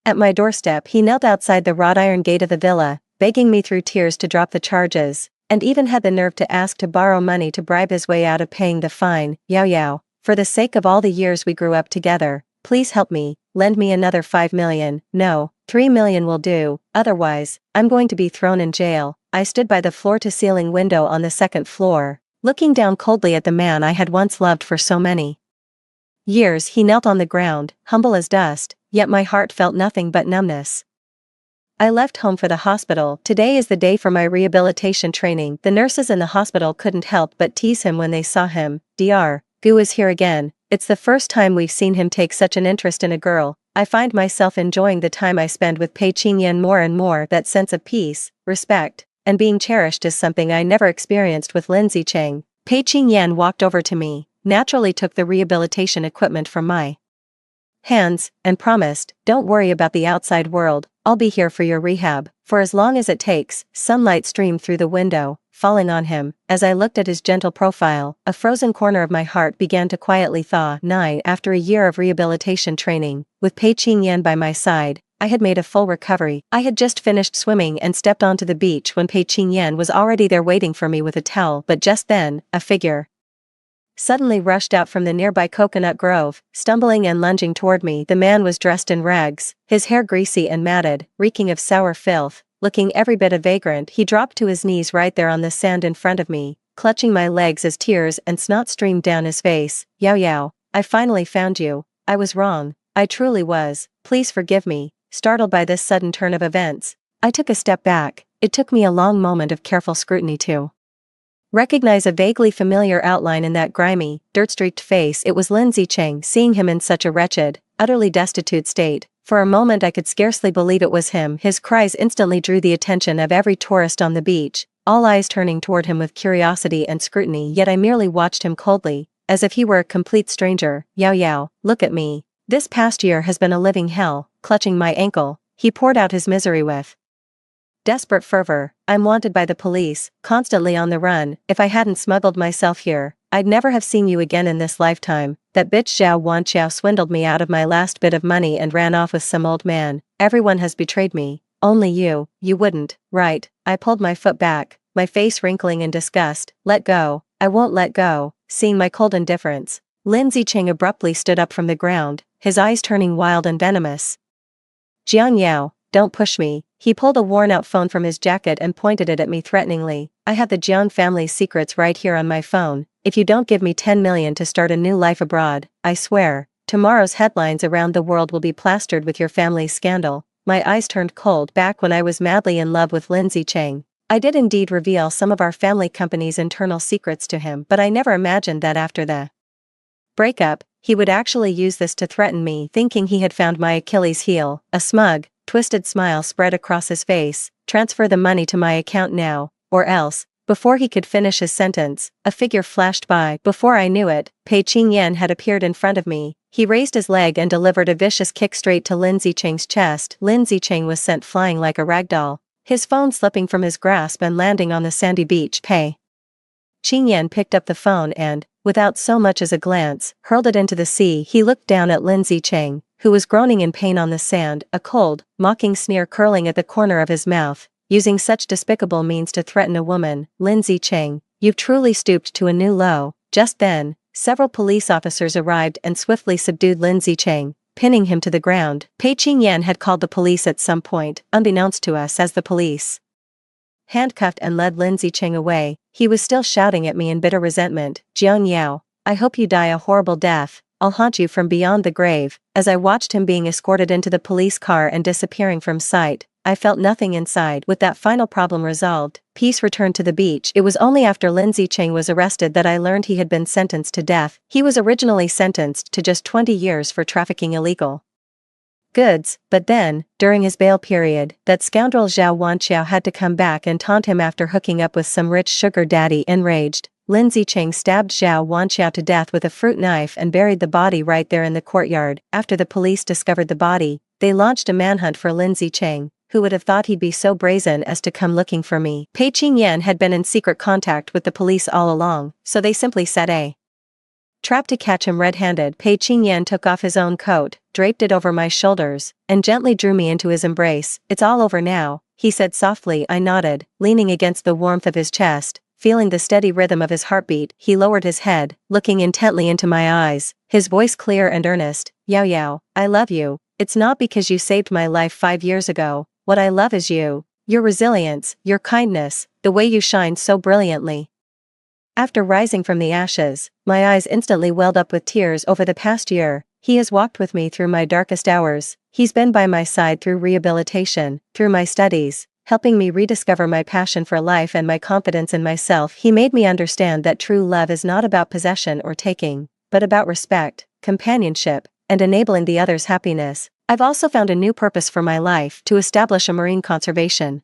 [SPEAKER 1] at my doorstep. He knelt outside the wrought iron gate of the villa, begging me through tears to drop the charges, and even had the nerve to ask to borrow money to bribe his way out of paying the fine. Yao Yao, for the sake of all the years we grew up together, please help me, lend me another 5 million. No, 3 million will do, otherwise, I'm going to be thrown in jail. I stood by the floor-to-ceiling window on the second floor, looking down coldly at the man I had once loved for so many years. He knelt on the ground, humble as dust, yet my heart felt nothing but numbness. I left home for the hospital. Today is the day for my rehabilitation training. The nurses in the hospital couldn't help but tease him when they saw him. Dr. Gu is here again. It's the first time we've seen him take such an interest in a girl. I find myself enjoying the time I spend with Pei Qingyan more and more. That sense of peace, respect, and being cherished is something I never experienced with Lindsay Chang. Pei Qingyan walked over to me, naturally took the rehabilitation equipment from my hands, and promised, don't worry about the outside world, I'll be here for your rehab, for as long as it takes. Sunlight streamed through the window, falling on him. As I looked at his gentle profile, a frozen corner of my heart began to quietly thaw. 9. After a year of rehabilitation training, with Pei Qingyan by my side, I had made a full recovery. I had just finished swimming and stepped onto the beach when Pei Qingyan was already there waiting for me with a towel. But just then, a figure suddenly rushed out from the nearby coconut grove, stumbling and lunging toward me. The man was dressed in rags, his hair greasy and matted, reeking of sour filth. Looking every bit a vagrant, he dropped to his knees right there on the sand in front of me, clutching my legs as tears and snot streamed down his face. Yao Yao, I finally found you. I was wrong. I truly was. Please forgive me. startled by this sudden turn of events. I took a step back. It took me a long moment of careful scrutiny to recognize a vaguely familiar outline in that grimy, dirt-streaked face. It was Lindsay Cheng. Seeing him in such a wretched, utterly destitute state, for a moment I could scarcely believe it was him. His cries instantly drew the attention of every tourist on the beach, all eyes turning toward him with curiosity and scrutiny, yet I merely watched him coldly, as if he were a complete stranger. Yao Yao, look at me. This past year has been a living hell. Clutching my ankle, he poured out his misery with desperate fervor. I'm wanted by the police, constantly on the run. If I hadn't smuggled myself here, I'd never have seen you again in this lifetime. That bitch Zhao Wanqiao swindled me out of my last bit of money and ran off with some old man. Everyone has betrayed me. Only you wouldn't, right? I pulled my foot back, my face wrinkling in disgust. Let go. I won't let go. Seeing my cold indifference, Lin Zicheng abruptly stood up from the ground, his eyes turning wild and venomous. Jiang Yao, don't push me. He pulled a worn-out phone from his jacket and pointed it at me threateningly. I have the Jiang family's secrets right here on my phone. If you don't give me 10 million to start a new life abroad, I swear, tomorrow's headlines around the world will be plastered with your family's scandal. My eyes turned cold back when I was madly in love with Lin Zicheng. I did indeed reveal some of our family company's internal secrets to him, but I never imagined that after the breakup, he would actually use this to threaten me, thinking he had found my Achilles heel. A smug, twisted smile spread across his face. Transfer the money to my account now, or else. Before he could finish his sentence, a figure flashed by. Before I knew it, Pei Qingyan had appeared in front of me. He raised his leg and delivered a vicious kick straight to Lin Zicheng's chest. Lin Zicheng was sent flying like a ragdoll, his phone slipping from his grasp and landing on the sandy beach. Pei Qingyan picked up the phone and, without so much as a glance, hurled it into the sea. He looked down at Lin Zicheng, who was groaning in pain on the sand, a cold, mocking sneer curling at the corner of his mouth. Using such despicable means to threaten a woman, Lin Zicheng, you've truly stooped to a new low. Just then, several police officers arrived and swiftly subdued Lin Zicheng, pinning him to the ground. Pei Qingyan had called the police at some point, unbeknownst to us, as the police handcuffed and led Lin Zicheng away. He was still shouting at me in bitter resentment. Jiang Yao, I hope you die a horrible death. I'll haunt you from beyond the grave. As I watched him being escorted into the police car and disappearing from sight, I felt nothing inside. With that final problem resolved, peace returned to the beach. It was only after Lin Zicheng was arrested that I learned he had been sentenced to death. He was originally sentenced to just 20 years for trafficking illegal goods, but then, during his bail period, that scoundrel Zhao Wanqiao had to come back and taunt him after hooking up with some rich sugar daddy. Enraged, Lin Zicheng stabbed Zhao Wanqiao to death with a fruit knife and buried the body right there in the courtyard. After the police discovered the body, they launched a manhunt for Lin Zicheng. Who would have thought he'd be so brazen as to come looking for me? Pei Qingyan had been in secret contact with the police all along, so they simply set a trap to catch him red-handed. Pei Qingyan took off his own coat, draped it over my shoulders, and gently drew me into his embrace. It's all over now, he said softly. I nodded, leaning against the warmth of his chest, feeling the steady rhythm of his heartbeat. He lowered his head, looking intently into my eyes, his voice clear and earnest. Yao Yao, I love you. It's not because you saved my life 5 years ago. What I love is you, your resilience, your kindness, the way you shine so brilliantly. After rising from the ashes, my eyes instantly welled up with tears. Over the past year, he has walked with me through my darkest hours. He's been by my side through rehabilitation, through my studies, helping me rediscover my passion for life and my confidence in myself. He made me understand that true love is not about possession or taking, but about respect, companionship, and enabling the other's happiness. I've also found a new purpose for my life: to establish a marine conservation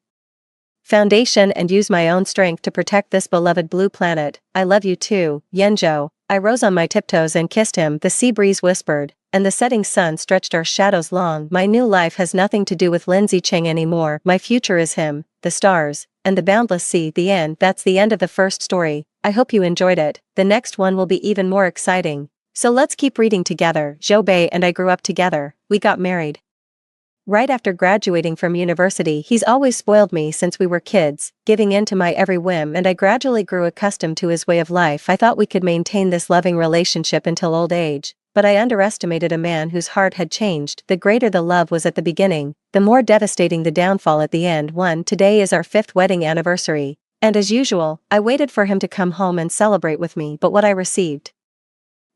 [SPEAKER 1] foundation and use my own strength to protect this beloved blue planet. I love you too, Yanzhou. I rose on my tiptoes and kissed him. The sea breeze whispered, and the setting sun stretched our shadows long. My new life has nothing to do with Lin Zicheng anymore. My future is him, the stars, and the boundless sea. The end. That's the end of the first story. I hope you enjoyed it. The next one will be even more exciting. So let's keep reading together. Zhou Bei and I grew up together. We got married right after graduating from university. He's always spoiled me since we were kids, giving in to my every whim, and I gradually grew accustomed to his way of life. I thought we could maintain this loving relationship until old age, but I underestimated a man whose heart had changed. The greater the love was at the beginning, the more devastating the downfall at the end. Today is our 5th wedding anniversary, and as usual, I waited for him to come home and celebrate with me, but what I received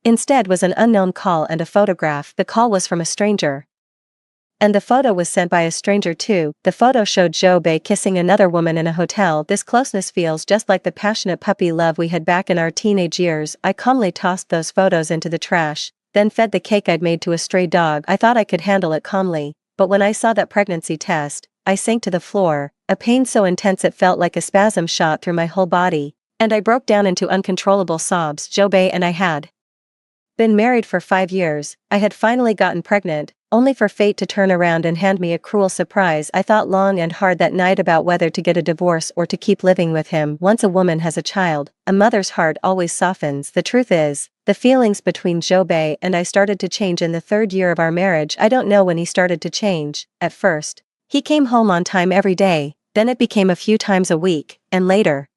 [SPEAKER 1] instead was an unknown call and a photograph. The call was from a stranger. And the photo was sent by a stranger too. The photo showed Joe kissing another woman in a hotel. This closeness feels just like the passionate puppy love we had back in our teenage years. I calmly tossed those photos into the trash, then fed the cake I'd made to a stray dog. I thought I could handle it calmly, but when I saw that pregnancy test, I sank to the floor, a pain so intense it felt like a spasm shot through my whole body, and I broke down into uncontrollable sobs. Joe and I had been married for 5 years. I had finally gotten pregnant, only for fate to turn around and hand me a cruel surprise. I thought long and hard that night about whether to get a divorce or to keep living with him. Once a woman has a child, a mother's heart always softens. The truth is, the feelings between Joe and I started to change in the 3rd year of our marriage. I don't know when he started to change. At first, he came home on time every day, then it became a few times a week, and later,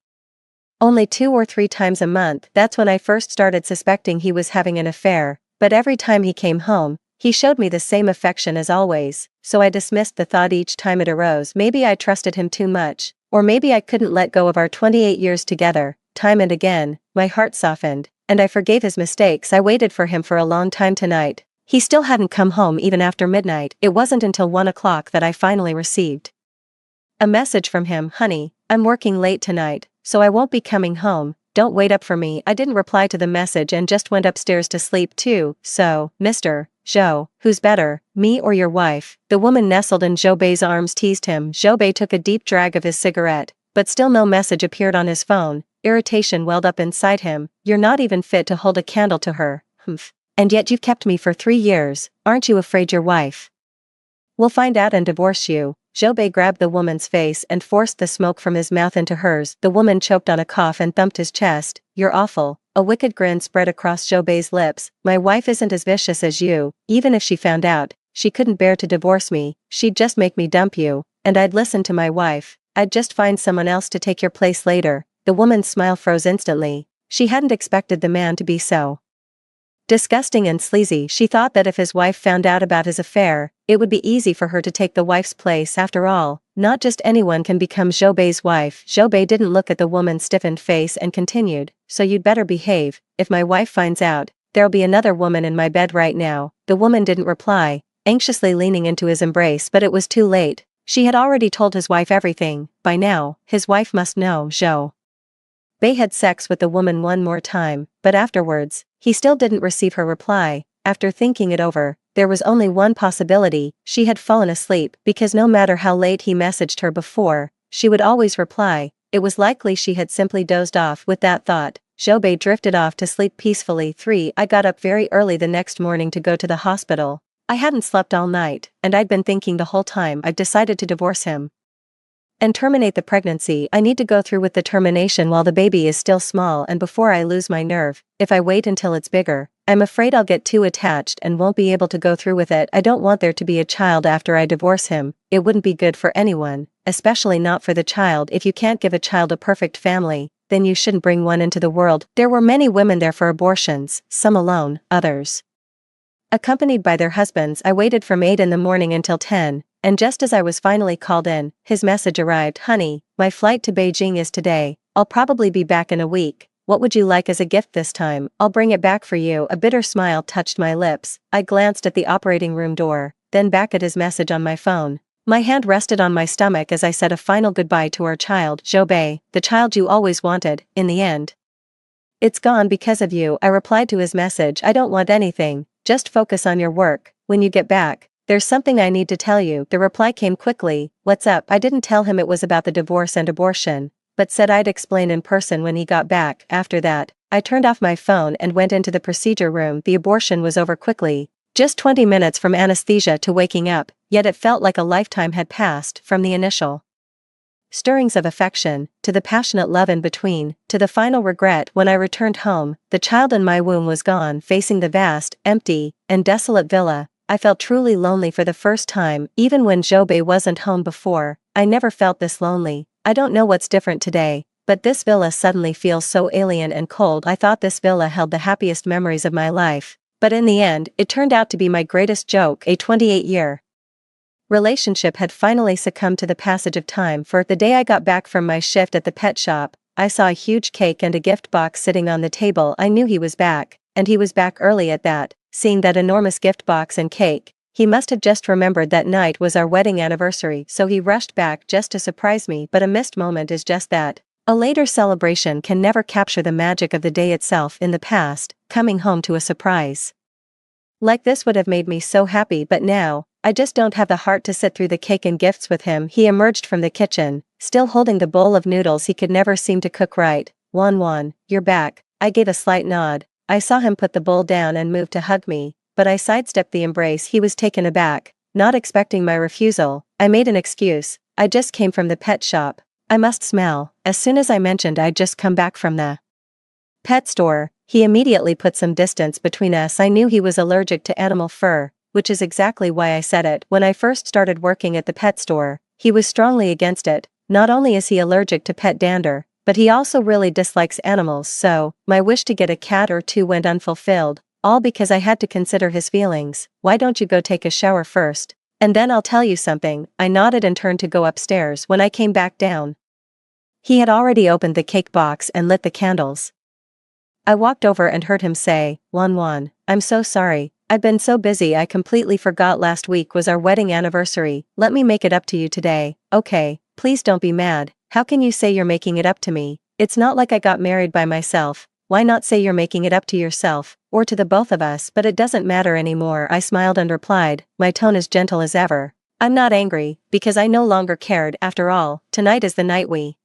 [SPEAKER 1] only 2 or 3 times a month. That's when I first started suspecting he was having an affair, but every time he came home, he showed me the same affection as always, so I dismissed the thought each time it arose. Maybe I trusted him too much, or maybe I couldn't let go of our 28 years together. Time and again, my heart softened, and I forgave his mistakes. I waited for him for a long time. Tonight, he still hadn't come home even after midnight. It wasn't until 1 o'clock that I finally received a message from him. Honey, I'm working late tonight, so I won't be coming home. Don't wait up for me. I didn't reply to the message and just went upstairs to sleep too. So, Mr. Joe, who's better, me or your wife? The woman nestled in Joe's arms teased him. Joe took a deep drag of his cigarette, but still no message appeared on his phone. Irritation welled up inside him. You're not even fit to hold a candle to her. Humph. And yet you've kept me for 3 years. Aren't you afraid your wife will find out and divorce you? Joe grabbed the woman's face and forced the smoke from his mouth into hers. The woman choked on a cough and thumped his chest. You're awful. A wicked grin spread across Joe's lips. My wife isn't as vicious as you. Even if she found out, she couldn't bear to divorce me. She'd just make me dump you, and I'd listen to my wife. I'd just find someone else to take your place later. The woman's smile froze instantly. She hadn't expected the man to be so disgusting and sleazy. She thought that if his wife found out about his affair, it would be easy for her to take the wife's place. After all, not just anyone can become Joe's wife. Joe didn't look at the woman's stiffened face and continued, so you'd better behave. If my wife finds out, there'll be another woman in my bed right now. The woman didn't reply, anxiously leaning into his embrace, but it was too late. She had already told his wife everything. By now, his wife must know. Joe had sex with the woman one more time, but afterwards, he still didn't receive her reply. After thinking it over, there was only one possibility. She had fallen asleep, because no matter how late he messaged her before, she would always reply. It was likely she had simply dozed off. With that thought, Joe drifted off to sleep peacefully. 3. I got up very early the next morning to go to the hospital. I hadn't slept all night, and I'd been thinking the whole time I'd decided to divorce him and terminate the pregnancy. I need to go through with the termination while the baby is still small and before I lose my nerve. If I wait until it's bigger, I'm afraid I'll get too attached and won't be able to go through with it. I don't want there to be a child after I divorce him. It wouldn't be good for anyone, especially not for the child. If you can't give a child a perfect family, then you shouldn't bring one into the world. There were many women there for abortions, some alone, others accompanied by their husbands. I waited from 8 in the morning until 10. And just as I was finally called in, his message arrived. Honey, my flight to Beijing is today. I'll probably be back in a week. What would you like as a gift this time? I'll bring it back for you. A bitter smile touched my lips. I glanced at the operating room door, then back at his message on my phone. My hand rested on my stomach as I said a final goodbye to our child. Joe, the child you always wanted. In the end, it's gone because of you. I replied to his message. I don't want anything. Just focus on your work. When you get back, there's something I need to tell you. The reply came quickly. What's up? I didn't tell him it was about the divorce and abortion, but said I'd explain in person when he got back. After that, I turned off my phone and went into the procedure room. The abortion was over quickly. Just 20 minutes from anesthesia to waking up, yet it felt like a lifetime had passed. From the initial stirrings of affection, to the passionate love in between, to the final regret when I returned home, the child in my womb was gone. Facing the vast, empty, and desolate villa, I felt truly lonely for the first time. Even when Joe wasn't home before, I never felt this lonely. I don't know what's different today, but this villa suddenly feels so alien and cold. I thought this villa held the happiest memories of my life, but in the end, it turned out to be my greatest joke. A 28-year relationship had finally succumbed to the passage of time. For the day I got back from my shift at the pet shop, I saw a huge cake and a gift box sitting on the table. I knew he was back, and he was back early at that. Seeing that enormous gift box and cake, He must have just remembered that night was our wedding anniversary, so he rushed back just to surprise me, but a missed moment is just that. A later celebration can never capture the magic of the day itself in the past, coming home to a surprise like this would have made me so happy, but now, I just don't have the heart to sit through the cake and gifts with him. He emerged from the kitchen, still holding the bowl of noodles he could never seem to cook right. Wan, you're back. I gave a slight nod. I saw him put the bowl down and move to hug me, but I sidestepped the embrace. He was taken aback, not expecting my refusal. I made an excuse. I just came from the pet shop. I must smell. As soon as I mentioned I'd just come back from the pet store, he immediately put some distance between us. I knew he was allergic to animal fur, which is exactly why I said it. When I first started working at the pet store, he was strongly against it. Not only is he allergic to pet dander, but he also really dislikes animals, so my wish to get a cat or two went unfulfilled, all because I had to consider his feelings. Why don't you go take a shower first? And then I'll tell you something. I nodded and turned to go upstairs. When I came back down, he had already opened the cake box and lit the candles. I walked over and heard him say, Wan, I'm so sorry, I've been so busy I completely forgot last week was our wedding anniversary. Let me make it up to you today. Okay, please don't be mad. How can you say you're making it up to me? It's not like I got married by myself. Why not say you're making it up to yourself, or to the both of us? But it doesn't matter anymore. I smiled and replied, my tone as gentle as ever. I'm not angry, because I no longer cared. After all, tonight is the night we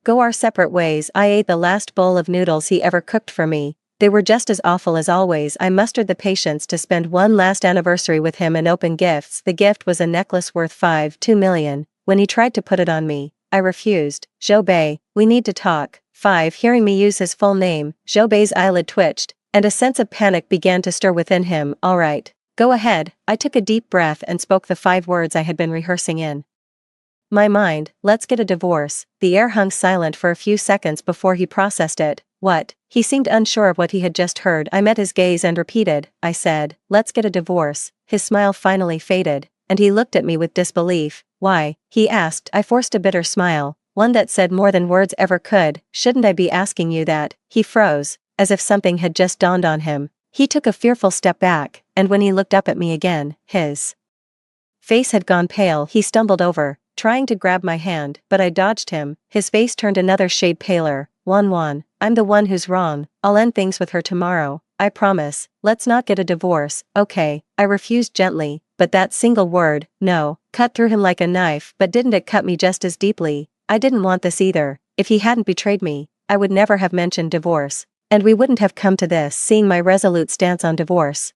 [SPEAKER 1] go our separate ways. I ate the last bowl of noodles he ever cooked for me. They were just as awful as always. I mustered the patience to spend one last anniversary with him and open gifts. The gift was a necklace worth 2 million. When he tried to put it on me, I refused. Zhou, we need to talk. 5. Hearing me use his full name, Zhou's eyelid twitched, and a sense of panic began to stir within him. All right, go ahead. I took a deep breath and spoke the 5 words I had been rehearsing in my mind. Let's get a divorce. The air hung silent for a few seconds before he processed it. What? He seemed unsure of what he had just heard. I met his gaze and repeated. I said, let's get a divorce. His smile finally faded, and he looked at me with disbelief. Why? He asked. I forced a bitter smile, one that said more than words ever could. Shouldn't I be asking you that? He froze, as if something had just dawned on him. He took a fearful step back, and when he looked up at me again, his face had gone pale. He stumbled over, trying to grab my hand, but I dodged him. His face turned another shade paler. Wan, I'm the one who's wrong. I'll end things with her tomorrow. I promise. Let's not get a divorce. Okay. I refused gently, but that single word, no, cut through him like a knife. But didn't it cut me just as deeply? I didn't want this either. If he hadn't betrayed me, I would never have mentioned divorce, and we wouldn't have come to this. Seeing my resolute stance on divorce,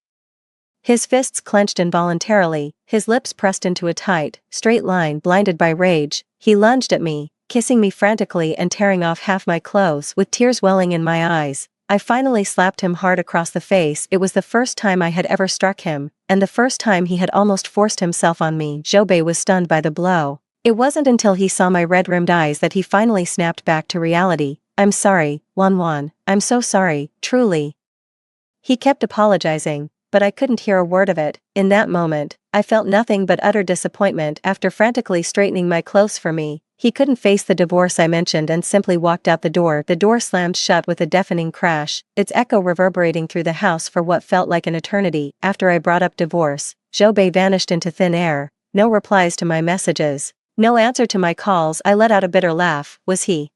[SPEAKER 1] his fists clenched involuntarily, his lips pressed into a tight, straight line. Blinded by rage, he lunged at me, kissing me frantically and tearing off half my clothes. With tears welling in my eyes, I finally slapped him hard across the face. It was the first time I had ever struck him, and the first time he had almost forced himself on me. Zhou was stunned by the blow. It wasn't until he saw my red-rimmed eyes that he finally snapped back to reality. I'm sorry, Wan, I'm so sorry, truly. He kept apologizing, but I couldn't hear a word of it. In that moment, I felt nothing but utter disappointment. After frantically straightening my clothes for me, he couldn't face the divorce I mentioned and simply walked out the door. The door slammed shut with a deafening crash, its echo reverberating through the house for what felt like an eternity. After I brought up divorce, Zhou vanished into thin air. No replies to my messages, no answer to my calls. I let out a bitter laugh. Was he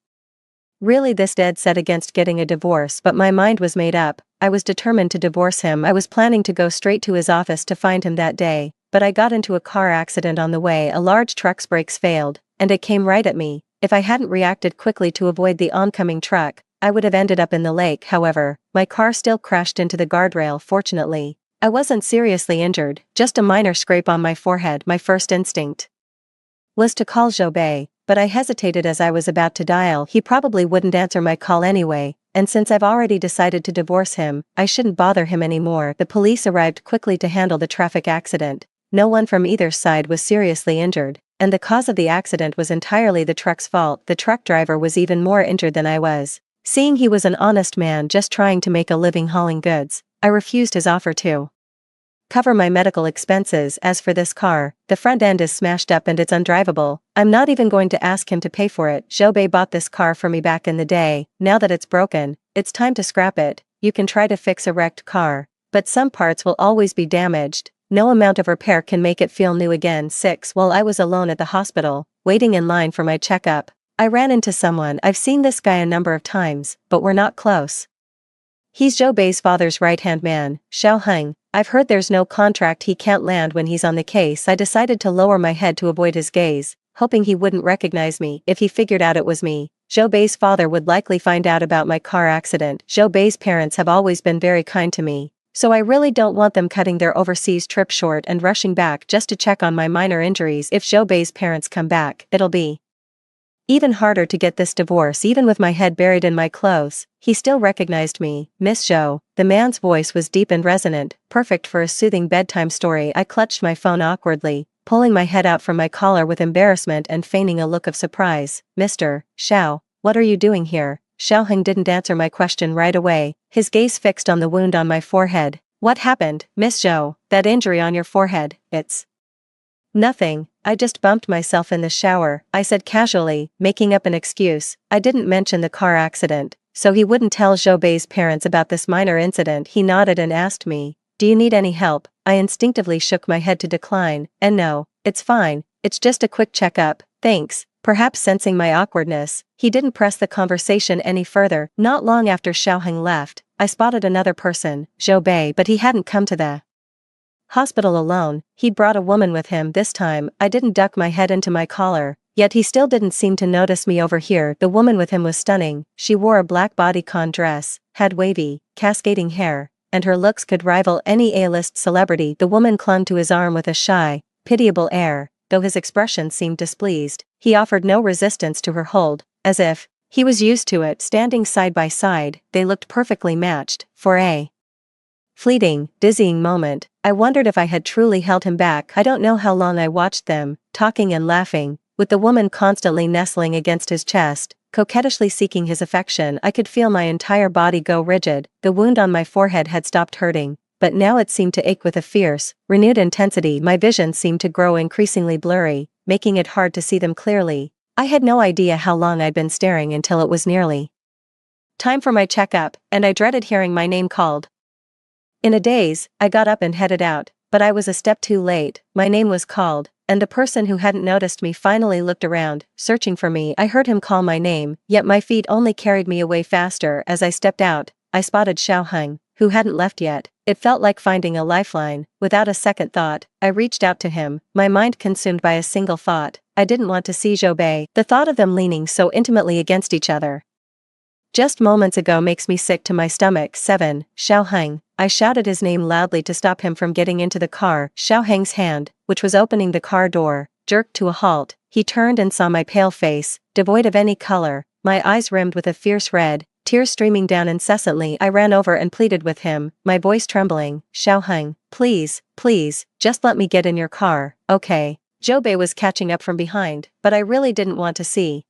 [SPEAKER 1] really this dead set against getting a divorce? But my mind was made up. I was determined to divorce him. I was planning to go straight to his office to find him that day, but I got into a car accident on the way. A large truck's brakes failed, and it came right at me. If I hadn't reacted quickly to avoid the oncoming truck, I would have ended up in the lake. However, my car still crashed into the guardrail. Fortunately, I wasn't seriously injured, just a minor scrape on my forehead. My first instinct was to call Zhou, but I hesitated as I was about to dial. He probably wouldn't answer my call anyway, and since I've already decided to divorce him, I shouldn't bother him anymore. The police arrived quickly to handle the traffic accident. No one from either side was seriously injured, and the cause of the accident was entirely the truck's fault. The truck driver was even more injured than I was. Seeing he was an honest man just trying to make a living hauling goods, I refused his offer to cover my medical expenses. As for this car, the front end is smashed up and it's undrivable. I'm not even going to ask him to pay for it. Zhou bought this car for me back in the day. Now that it's broken, it's time to scrap it. You can try to fix a wrecked car, but some parts will always be damaged. No amount of repair can make it feel new again. 6. While I was alone at the hospital, waiting in line for my checkup, I ran into someone. I've seen this guy a number of times, but we're not close. He's Zhou Bei's father's right-hand man, Xiao Heng. I've heard there's no contract he can't land when he's on the case. I decided to lower my head to avoid his gaze, hoping he wouldn't recognize me. If he figured out it was me, Zhou Bei's father would likely find out about my car accident. Zhou Bei's parents have always been very kind to me, so I really don't want them cutting their overseas trip short and rushing back just to check on my minor injuries. If Zhou Bei's parents come back, it'll be even harder to get this divorce. Even with my head buried in my clothes, he still recognized me. Miss Zhou. The man's voice was deep and resonant, perfect for a soothing bedtime story. I clutched my phone awkwardly, pulling my head out from my collar with embarrassment and feigning a look of surprise. Mr. Xiao, what are you doing here? Xiao Heng didn't answer my question right away, his gaze fixed on the wound on my forehead. What happened, Miss Zhou? That injury on your forehead, it's nothing. I just bumped myself in the shower, I said casually, making up an excuse. I didn't mention the car accident, so he wouldn't tell Zhou Bei's parents about this minor incident. He nodded and asked me, do you need any help? I instinctively shook my head to decline, and no, it's fine, it's just a quick checkup, thanks. Perhaps sensing my awkwardness, he didn't press the conversation any further. Not long after Xiao Heng left, I spotted another person, Zhou Bei, but he hadn't come to the hospital alone. He'd brought a woman with him. This time, I didn't duck my head into my collar, yet he still didn't seem to notice me over here. The woman with him was stunning. She wore a black bodycon dress, had wavy, cascading hair, and her looks could rival any A-list celebrity. The woman clung to his arm with a shy, pitiable air, though his expression seemed displeased. He offered no resistance to her hold, as if he was used to it. Standing side by side, they looked perfectly matched. For a fleeting, dizzying moment, I wondered if I had truly held him back. I don't know how long I watched them, talking and laughing, with the woman constantly nestling against his chest, coquettishly seeking his affection. I could feel my entire body go rigid. The wound on my forehead had stopped hurting, but now it seemed to ache with a fierce, renewed intensity. My vision seemed to grow increasingly blurry, making it hard to see them clearly. I had no idea how long I'd been staring until it was nearly time for my checkup, and I dreaded hearing my name called. In a daze, I got up and headed out, but I was a step too late. My name was called, and the person who hadn't noticed me finally looked around, searching for me. I heard him call my name, yet my feet only carried me away faster. As I stepped out, I spotted Xiao Heng, who hadn't left yet. It felt like finding a lifeline. Without a second thought, I reached out to him, my mind consumed by a single thought. I didn't want to see Zhou Bei. The thought of them leaning so intimately against each other just moments ago makes me sick to my stomach. 7. Xiao Heng. I shouted his name loudly to stop him from getting into the car. Xiao Heng's hand, which was opening the car door, jerked to a halt. He turned and saw my pale face, devoid of any color, my eyes rimmed with a fierce red, tears streaming down incessantly. I ran over and pleaded with him, my voice trembling. Xiao Heng, please, please, just let me get in your car, okay? Zhou Bei was catching up from behind, but I really didn't want to see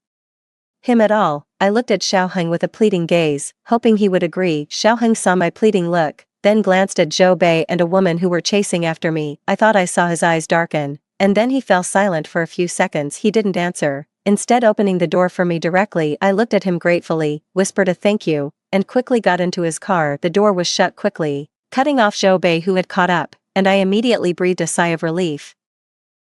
[SPEAKER 1] him at all. I looked at Xiao Heng with a pleading gaze, hoping he would agree. Xiao Heng saw my pleading look, then glanced at Zhou Bei and a woman who were chasing after me. I thought I saw his eyes darken, and then he fell silent for a few seconds. He didn't answer, instead opening the door for me directly. I looked at him gratefully, whispered a thank you, and quickly got into his car. The door was shut quickly, cutting off Zhou Bei, who had caught up, and I immediately breathed a sigh of relief.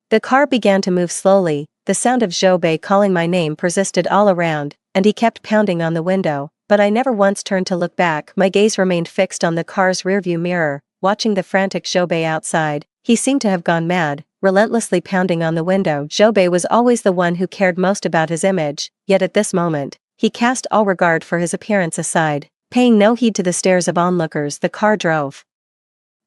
[SPEAKER 1] The car began to move slowly. The sound of Zhou Bei calling my name persisted all around, and he kept pounding on the window, but I never once turned to look back. My gaze remained fixed on the car's rearview mirror, watching the frantic Zhou Bei outside. He seemed to have gone mad, relentlessly pounding on the window. Zhou Bei was always the one who cared most about his image, yet at this moment, he cast all regard for his appearance aside. Paying no heed to the stares of onlookers, the car drove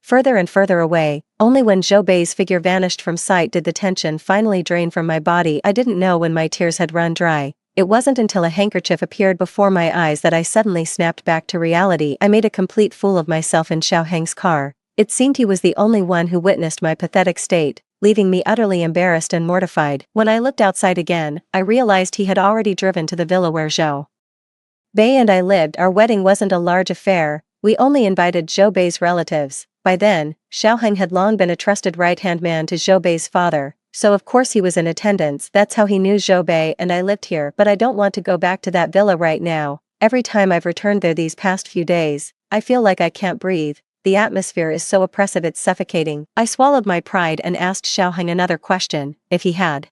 [SPEAKER 1] further and further away. Only when Zhou Bei's figure vanished from sight did the tension finally drain from my body. I didn't know when my tears had run dry. It wasn't until a handkerchief appeared before my eyes that I suddenly snapped back to reality. I made a complete fool of myself in Xiao Heng's car. It seemed he was the only one who witnessed my pathetic state, leaving me utterly embarrassed and mortified. When I looked outside again, I realized he had already driven to the villa where Zhou Bei and I lived. Our wedding wasn't a large affair. We only invited Zhou Bei's relatives. By then, Xiao Heng had long been a trusted right-hand man to Zhou Bei's father, so of course he was in attendance. That's how he knew Zhou Bei and I lived here. But I don't want to go back to that villa right now. Every time I've returned there these past few days, I feel like I can't breathe. the atmosphere is so oppressive it's suffocating. I swallowed my pride and asked Xiaoheng another question, if he had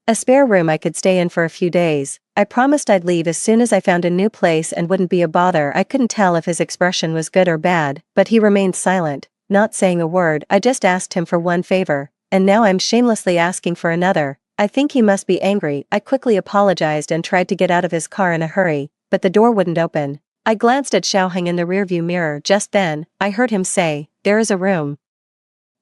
[SPEAKER 1] a spare room I could stay in for a few days. I promised I'd leave as soon as I found a new place and wouldn't be a bother. I couldn't tell if his expression was good or bad, but he remained silent, not saying a word. I just asked him for one favor, and now I'm shamelessly asking for another. I think he must be angry. I quickly apologized and tried to get out of his car in a hurry, but the door wouldn't open. I glanced at Xiaoheng in the rearview mirror. Just then, I heard him say, "There is a room,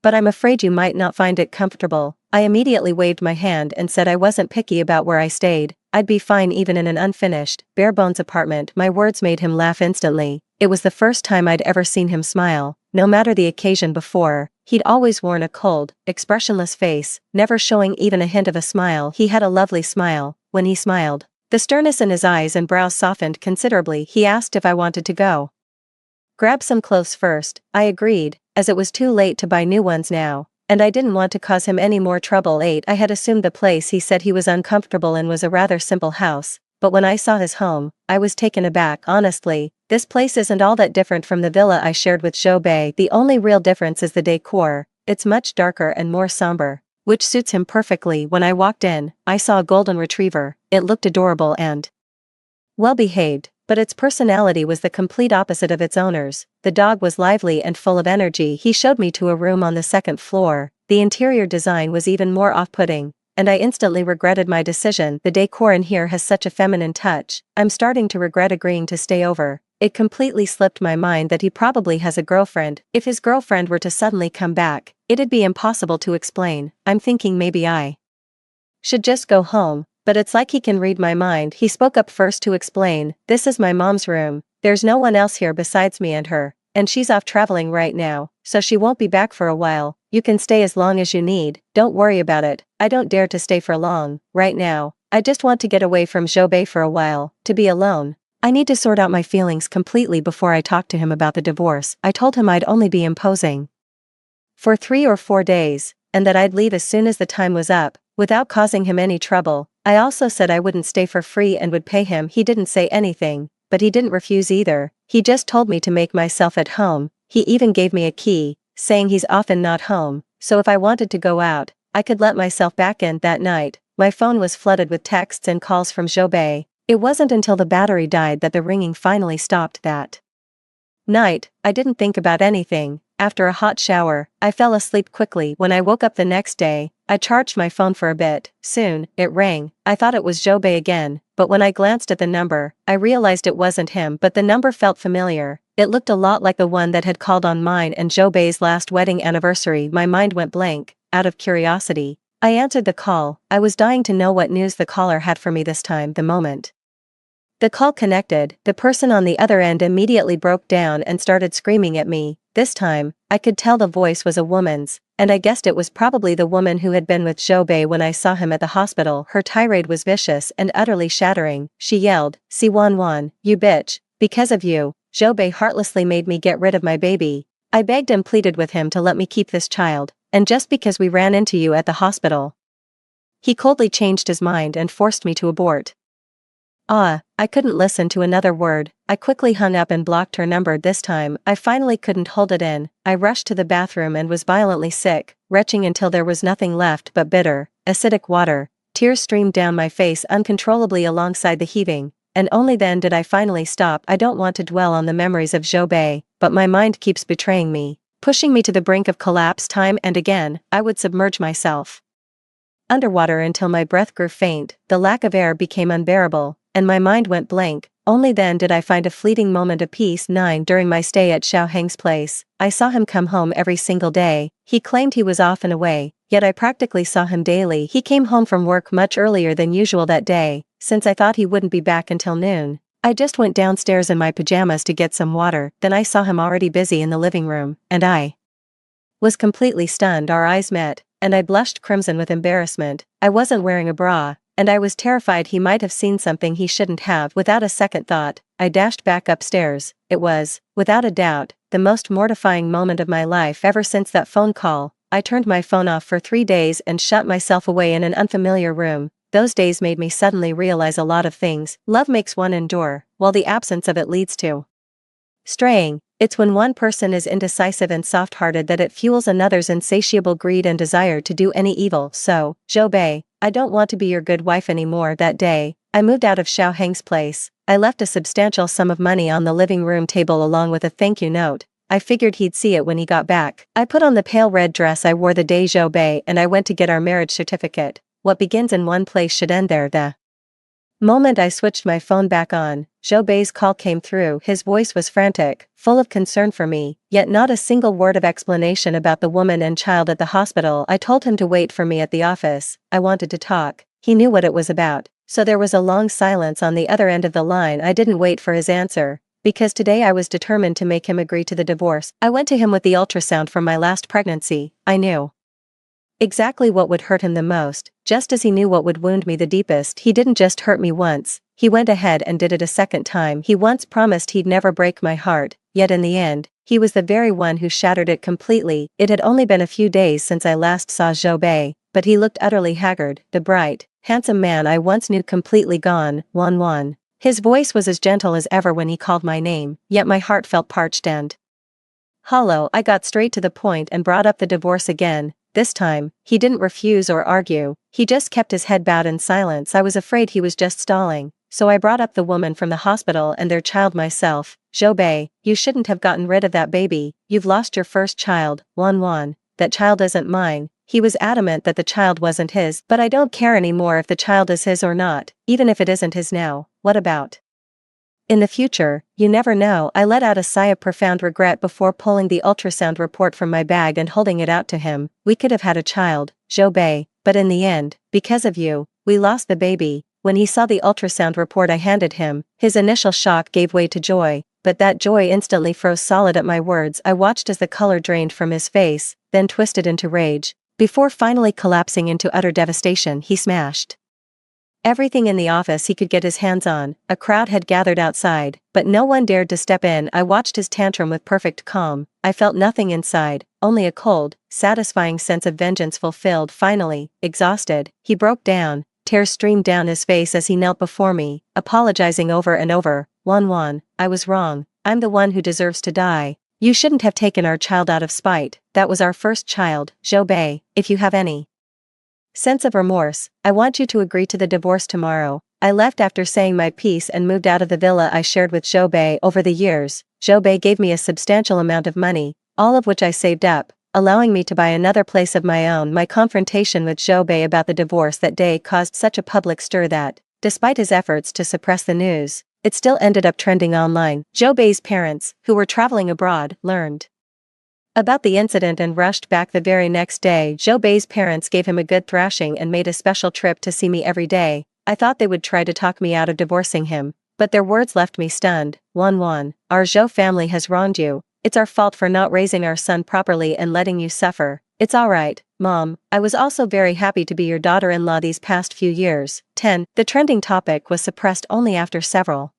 [SPEAKER 1] but I'm afraid you might not find it comfortable." I immediately waved my hand and said I wasn't picky about where I stayed. I'd be fine even in an unfinished, bare-bones apartment. My words made him laugh instantly. It was the first time I'd ever seen him smile. No matter the occasion before, he'd always worn a cold, expressionless face, never showing even a hint of a smile. He had a lovely smile. When he smiled, the sternness in his eyes and brows softened considerably. He asked if I wanted to go grab some clothes first. I agreed, as it was too late to buy new ones now, and I didn't want to cause him any more trouble. I had assumed the place he said he was uncomfortable in was a rather simple house, but when I saw his home, I was taken aback. Honestly, this place isn't all that different from the villa I shared with Zhou Bei. The only real difference is the decor. It's much darker and more somber, which suits him perfectly. When I walked in, I saw a golden retriever. It looked adorable and well-behaved, but its personality was the complete opposite of its owners. The dog was lively and full of energy. He showed me to a room on the second floor. The interior design was even more off-putting, and I instantly regretted my decision. The decor in here has such a feminine touch. I'm starting to regret agreeing to stay over. It completely slipped my mind that he probably has a girlfriend. If his girlfriend were to suddenly come back, it'd be impossible to explain. I'm thinking maybe I should just go home. But it's like he can read my mind. He spoke up first to explain, "This is my mom's room. There's no one else here besides me and her, and she's off traveling right now, so she won't be back for a while. You can stay as long as you need, don't worry about it." I don't dare to stay for long. Right now, I just want to get away from Zhou Bei for a while, to be alone. I need to sort out my feelings completely before I talk to him about the divorce. I told him I'd only be imposing for 3 or 4 days, and that I'd leave as soon as the time was up, without causing him any trouble. I also said I wouldn't stay for free and would pay him. He didn't say anything, but he didn't refuse either. He just told me to make myself at home. He even gave me a key, saying he's often not home, so if I wanted to go out, I could let myself back in. That night, my phone was flooded with texts and calls from Zhou Bei. It wasn't until the battery died that the ringing finally stopped. That night, I didn't think about anything. After a hot shower, I fell asleep quickly. When I woke up the next day, I charged my phone for a bit. Soon, it rang. I thought it was Zhou Bei again, but when I glanced at the number, I realized it wasn't him. But the number felt familiar. It looked a lot like the one that had called on mine and Zhou Bei's last wedding anniversary. My mind went blank. Out of curiosity, I answered the call. I was dying to know what news the caller had for me this time. The moment the call connected, the person on the other end immediately broke down and started screaming at me. This time, I could tell the voice was a woman's, and I guessed it was probably the woman who had been with Zhou Bei when I saw him at the hospital. Her tirade was vicious and utterly shattering. She yelled, "Si Wan Wan, you bitch, because of you, Zhou Bei heartlessly made me get rid of my baby. I begged and pleaded with him to let me keep this child, and just because we ran into you at the hospital, he coldly changed his mind and forced me to abort." I couldn't listen to another word. I quickly hung up and blocked her number. This time, I finally couldn't hold it in. I rushed to the bathroom and was violently sick, retching until there was nothing left but bitter, acidic water. Tears streamed down my face uncontrollably alongside the heaving, and only then did I finally stop. I don't want to dwell on the memories of Zhou Bei, but my mind keeps betraying me, pushing me to the brink of collapse. Time and again, I would submerge myself underwater until my breath grew faint. The lack of air became unbearable, and my mind went blank. Only then did I find a fleeting moment of peace. During my stay at Xiaoheng's place, I saw him come home every single day. He claimed he was off and away, yet I practically saw him daily. He came home from work much earlier than usual that day, since I thought he wouldn't be back until noon. I just went downstairs in my pajamas to get some water, then I saw him already busy in the living room, and I was completely stunned. Our eyes met, and I blushed crimson with embarrassment. I wasn't wearing a bra, and I was terrified he might have seen something he shouldn't have. Without a second thought, I dashed back upstairs. It was, without a doubt, the most mortifying moment of my life ever since that phone call. I turned my phone off for 3 days and shut myself away in an unfamiliar room. Those days made me suddenly realize a lot of things. Love makes one endure, while the absence of it leads to straying. It's when one person is indecisive and soft-hearted that it fuels another's insatiable greed and desire to do any evil. So, Zhou Bei, I don't want to be your good wife anymore. That day, I moved out of Xiao Heng's place. I left a substantial sum of money on the living room table along with a thank you note. I figured he'd see it when he got back. I put on the pale red dress I wore the day Zhou Bei and I went to get our marriage certificate. What begins in one place should end there. The moment I switched my phone back on, Zhou Bei's call came through. His voice was frantic, full of concern for me, yet not a single word of explanation about the woman and child at the hospital. I told him to wait for me at the office. I wanted to talk. He knew what it was about. So there was a long silence on the other end of the line. I didn't wait for his answer, because today I was determined to make him agree to the divorce. I went to him with the ultrasound from my last pregnancy. I knew exactly what would hurt him the most, just as he knew what would wound me the deepest. He didn't just hurt me once, he went ahead and did it a second time. He once promised he'd never break my heart, yet in the end, he was the very one who shattered it completely. It had only been a few days since I last saw Zhou Bei, but he looked utterly haggard. The bright, handsome man I once knew completely gone. Wan. His voice was as gentle as ever when he called my name, yet my heart felt parched and hollow. I got straight to the point and brought up the divorce again. This time, he didn't refuse or argue, he just kept his head bowed in silence. I was afraid he was just stalling, so I brought up the woman from the hospital and their child myself. Zhou Bei, you shouldn't have gotten rid of that baby. You've lost your first child. Wan, that child isn't mine. He was adamant that the child wasn't his. But I don't care anymore if the child is his or not, even if it isn't his now. What about in the future? You never know. I let out a sigh of profound regret before pulling the ultrasound report from my bag and holding it out to him. We could have had a child, Zhou Bei, but in the end, because of you, we lost the baby. When he saw the ultrasound report I handed him, his initial shock gave way to joy, but that joy instantly froze solid at my words. I watched as the color drained from his face, then twisted into rage, before finally collapsing into utter devastation. He smashed everything in the office he could get his hands on. A crowd had gathered outside, but no one dared to step in. I watched his tantrum with perfect calm. I felt nothing inside, only a cold, satisfying sense of vengeance fulfilled. Finally, exhausted, he broke down. Tears streamed down his face as he knelt before me, apologizing over and over. Wan, I was wrong. I'm the one who deserves to die. You shouldn't have taken our child out of spite. That was our first child. Zhou Bei, if you have any sense of remorse, I want you to agree to the divorce tomorrow. I left after saying my piece and moved out of the villa I shared with Zhou Bei. Over the years, Zhou Bei gave me a substantial amount of money, all of which I saved up, allowing me to buy another place of my own. My confrontation with Zhou Bei about the divorce that day caused such a public stir that, despite his efforts to suppress the news, it still ended up trending online. Zhou Bei's parents, who were traveling abroad, learned about the incident and rushed back the very next day. Zhou Bei's parents gave him a good thrashing and made a special trip to see me every day. I thought they would try to talk me out of divorcing him, but their words left me stunned. Wan, our Zhou family has wronged you. It's our fault for not raising our son properly and letting you suffer. It's alright, Mom. I was also very happy to be your daughter-in-law these past few years. 10. The trending topic was suppressed only after several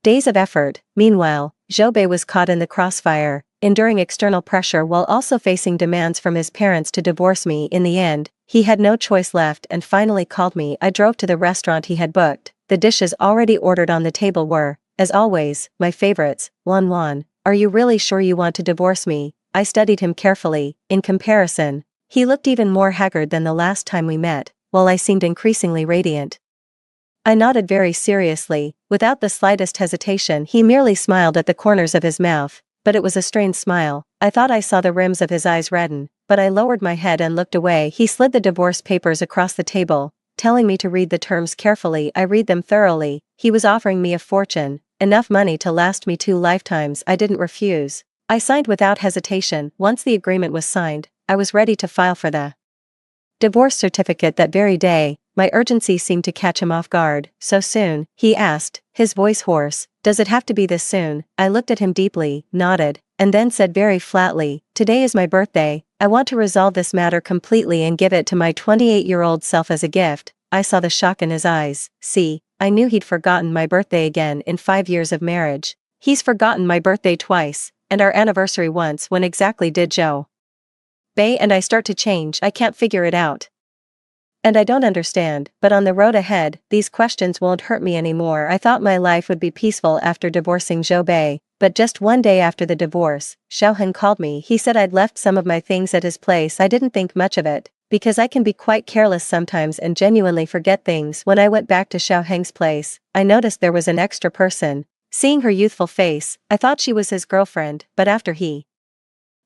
[SPEAKER 1] days of effort. Meanwhile, Zhou Bei was caught in the crossfire, enduring external pressure while also facing demands from his parents to divorce me. In the end, he had no choice left and finally called me. I drove to the restaurant he had booked. The dishes already ordered on the table were, as always, my favorites. Wan, are you really sure you want to divorce me? I studied him carefully. In comparison, he looked even more haggard than the last time we met, while I seemed increasingly radiant. I nodded very seriously, without the slightest hesitation. He merely smiled at the corners of his mouth, but it was a strained smile. I thought I saw the rims of his eyes redden, but I lowered my head and looked away. He slid the divorce papers across the table, telling me to read the terms carefully. I read them thoroughly. He was offering me a fortune, enough money to last me 2 lifetimes. I didn't refuse. I signed without hesitation. Once the agreement was signed, I was ready to file for the divorce certificate that very day. My urgency seemed to catch him off guard. So soon? He asked, his voice hoarse. Does it have to be this soon? I looked at him deeply, nodded, and then said very flatly, today is my birthday. I want to resolve this matter completely and give it to my 28-year-old self as a gift. I saw the shock in his eyes. See, I knew he'd forgotten my birthday again in 5 years of marriage. He's forgotten my birthday twice, and our anniversary once. When exactly did Zhou Bei and I start to change? I can't figure it out. And I don't understand, but on the road ahead, these questions won't hurt me anymore. I thought my life would be peaceful after divorcing Zhou Bei, but just one day after the divorce, Xiaoheng called me. He said I'd left some of my things at his place. I didn't think much of it, because I can be quite careless sometimes and genuinely forget things. When I went back to Xiaoheng's place, I noticed there was an extra person. Seeing her youthful face, I thought she was his girlfriend, but after he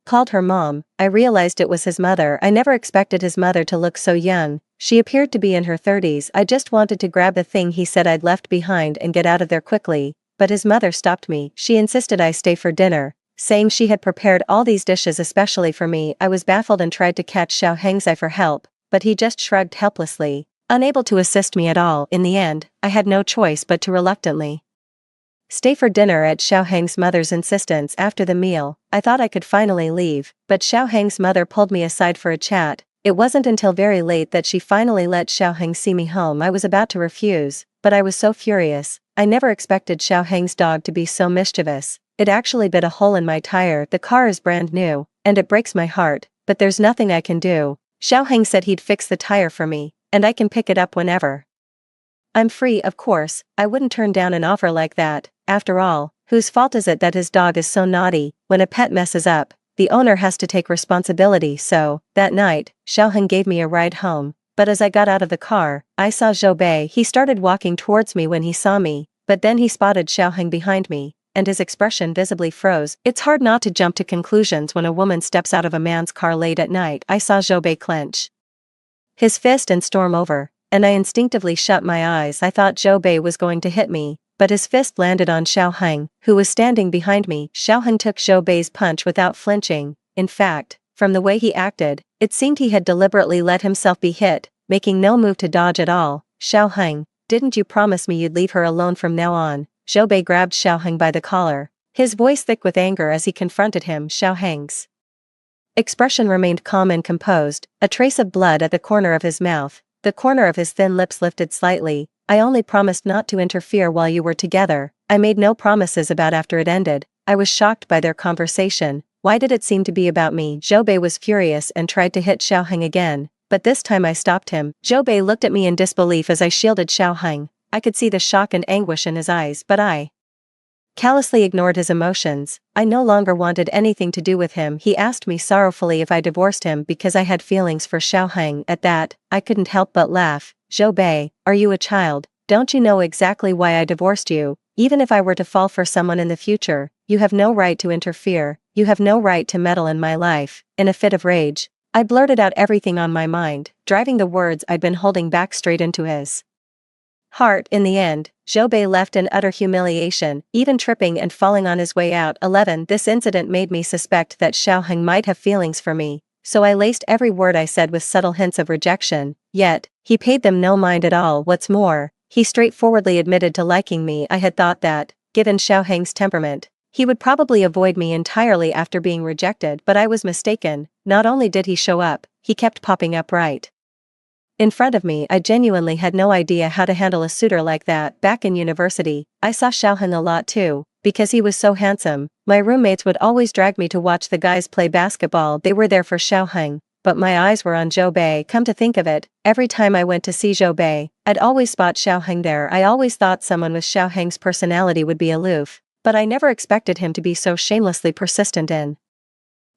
[SPEAKER 1] called her mom, I realized it was his mother. I never expected his mother to look so young. She appeared to be in her 30s. I just wanted to grab the thing he said I'd left behind and get out of there quickly, but his mother stopped me. She insisted I stay for dinner, saying she had prepared all these dishes especially for me. I was baffled and tried to catch Xiaoheng's eye for help, but he just shrugged helplessly, unable to assist me at all. In the end, I had no choice but to reluctantly stay for dinner at Xiaoheng's mother's insistence. After the meal, I thought I could finally leave, but Xiaoheng's mother pulled me aside for a chat. It wasn't until very late that she finally let Xiaoheng see me home. I was about to refuse, but I was so furious. I never expected Xiaoheng's dog to be so mischievous. It actually bit a hole in my tire. The car is brand new, and it breaks my heart, but there's nothing I can do. Xiaoheng said he'd fix the tire for me, and I can pick it up whenever I'm free. Of course, I wouldn't turn down an offer like that. After all, whose fault is it that his dog is so naughty? When a pet messes up, the owner has to take responsibility. So, that night, Xiaoheng gave me a ride home, but as I got out of the car, I saw Zhou Bei. He started walking towards me when he saw me, but then he spotted Xiaoheng behind me, and his expression visibly froze. It's hard not to jump to conclusions when a woman steps out of a man's car late at night. I saw Zhou Bei clench his fist and storm over, and I instinctively shut my eyes. I thought Zhou Bei was going to hit me, but his fist landed on Xiaoheng, who was standing behind me. Xiaoheng took Zhou Bei's punch without flinching. In fact, from the way he acted, it seemed he had deliberately let himself be hit, making no move to dodge at all. Xiaoheng, didn't you promise me you'd leave her alone from now on? Zhou Bei grabbed Xiaoheng by the collar, his voice thick with anger as he confronted him. Xiaoheng's expression remained calm and composed, a trace of blood at the corner of his mouth. The corner of his thin lips lifted slightly. I only promised not to interfere while you were together. I made no promises about after it ended. I was shocked by their conversation. Why did it seem to be about me? Zhou Bei was furious and tried to hit Xiaoheng again, but this time I stopped him. Zhou Bei looked at me in disbelief as I shielded Xiaoheng. I could see the shock and anguish in his eyes, but I callously ignored his emotions. I no longer wanted anything to do with him. He asked me sorrowfully if I divorced him because I had feelings for Xiaoheng. At that, I couldn't help but laugh. Zhou Bei, are you a child? Don't you know exactly why I divorced you? Even if I were to fall for someone in the future, you have no right to interfere. You have no right to meddle in my life. In a fit of rage, I blurted out everything on my mind, driving the words I'd been holding back straight into his heart. In the end, Zhou Bei left in utter humiliation, even tripping and falling on his way out. 11. This incident made me suspect that Xiaoheng might have feelings for me, so I laced every word I said with subtle hints of rejection, yet, he paid them no mind at all. What's more, he straightforwardly admitted to liking me. I had thought that, given Xiaoheng's temperament, he would probably avoid me entirely after being rejected, but I was mistaken. Not only did he show up, he kept popping up right in front of me. I genuinely had no idea how to handle a suitor like that. Back in university, I saw Xiaoheng a lot too, because he was so handsome. My roommates would always drag me to watch the guys play basketball. They were there for Xiaoheng, but my eyes were on Zhou Bei. Come to think of it, every time I went to see Zhou Bei, I'd always spot Xiaoheng there. I always thought someone with Xiaoheng's personality would be aloof, but I never expected him to be so shamelessly persistent in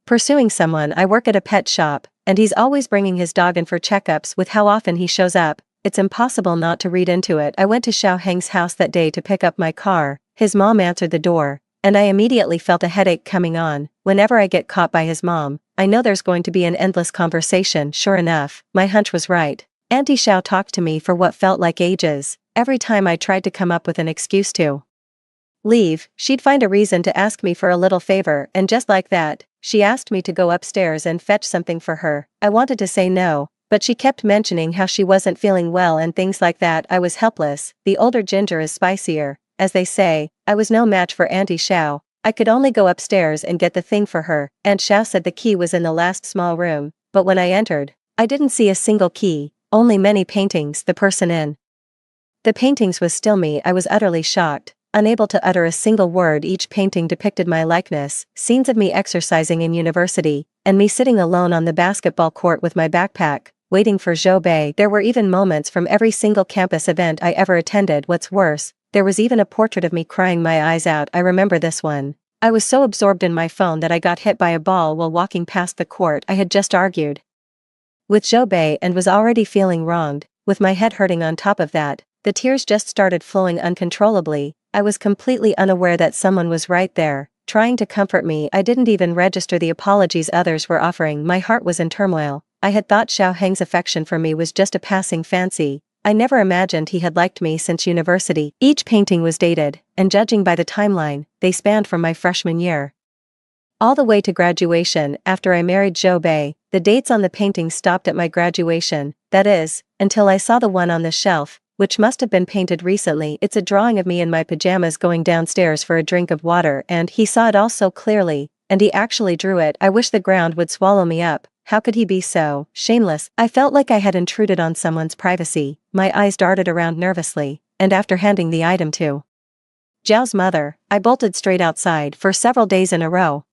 [SPEAKER 1] pursuing someone. I work at a pet shop, and he's always bringing his dog in for checkups. With how often he shows up, it's impossible not to read into it. I went to Xiaoheng's house that day to pick up my car. His mom answered the door, and I immediately felt a headache coming on. Whenever I get caught by his mom, I know there's going to be an endless conversation. Sure enough, my hunch was right. Auntie Xiao talked to me for what felt like ages. Every time I tried to come up with an excuse to leave, she'd find a reason to ask me for a little favor, and just like that, she asked me to go upstairs and fetch something for her. I wanted to say no, but she kept mentioning how she wasn't feeling well and things like that. I was helpless. The older ginger is spicier, as they say. I was no match for Auntie Xiao. I could only go upstairs and get the thing for her. Aunt Xiao said the key was in the last small room, but when I entered, I didn't see a single key, only many paintings. The person in the paintings was still me. I was utterly shocked, unable to utter a single word. Each painting depicted my likeness, scenes of me exercising in university, and me sitting alone on the basketball court with my backpack, waiting for Zhou Bei. There were even moments from every single campus event I ever attended. What's worse, there was even a portrait of me crying my eyes out. I remember this one. I was so absorbed in my phone that I got hit by a ball while walking past the court I had just argued with Zhou Bei and was already feeling wronged, with my head hurting on top of that. The tears just started flowing uncontrollably. I was completely unaware that someone was right there, trying to comfort me. I didn't even register the apologies others were offering. My heart was in turmoil. I had thought Xiao Heng's affection for me was just a passing fancy. I never imagined he had liked me since university. Each painting was dated, and judging by the timeline, they spanned from my freshman year all the way to graduation. After I married Zhou Bei, the dates on the paintings stopped at my graduation, that is, until I saw the one on the shelf, which must have been painted recently. It's a drawing of me in my pajamas going downstairs for a drink of water, and he saw it all so clearly, and he actually drew it. I wish the ground would swallow me up. How could he be so shameless? I felt like I had intruded on someone's privacy. My eyes darted around nervously, and after handing the item to Zhao's mother, I bolted straight outside. For several days in a row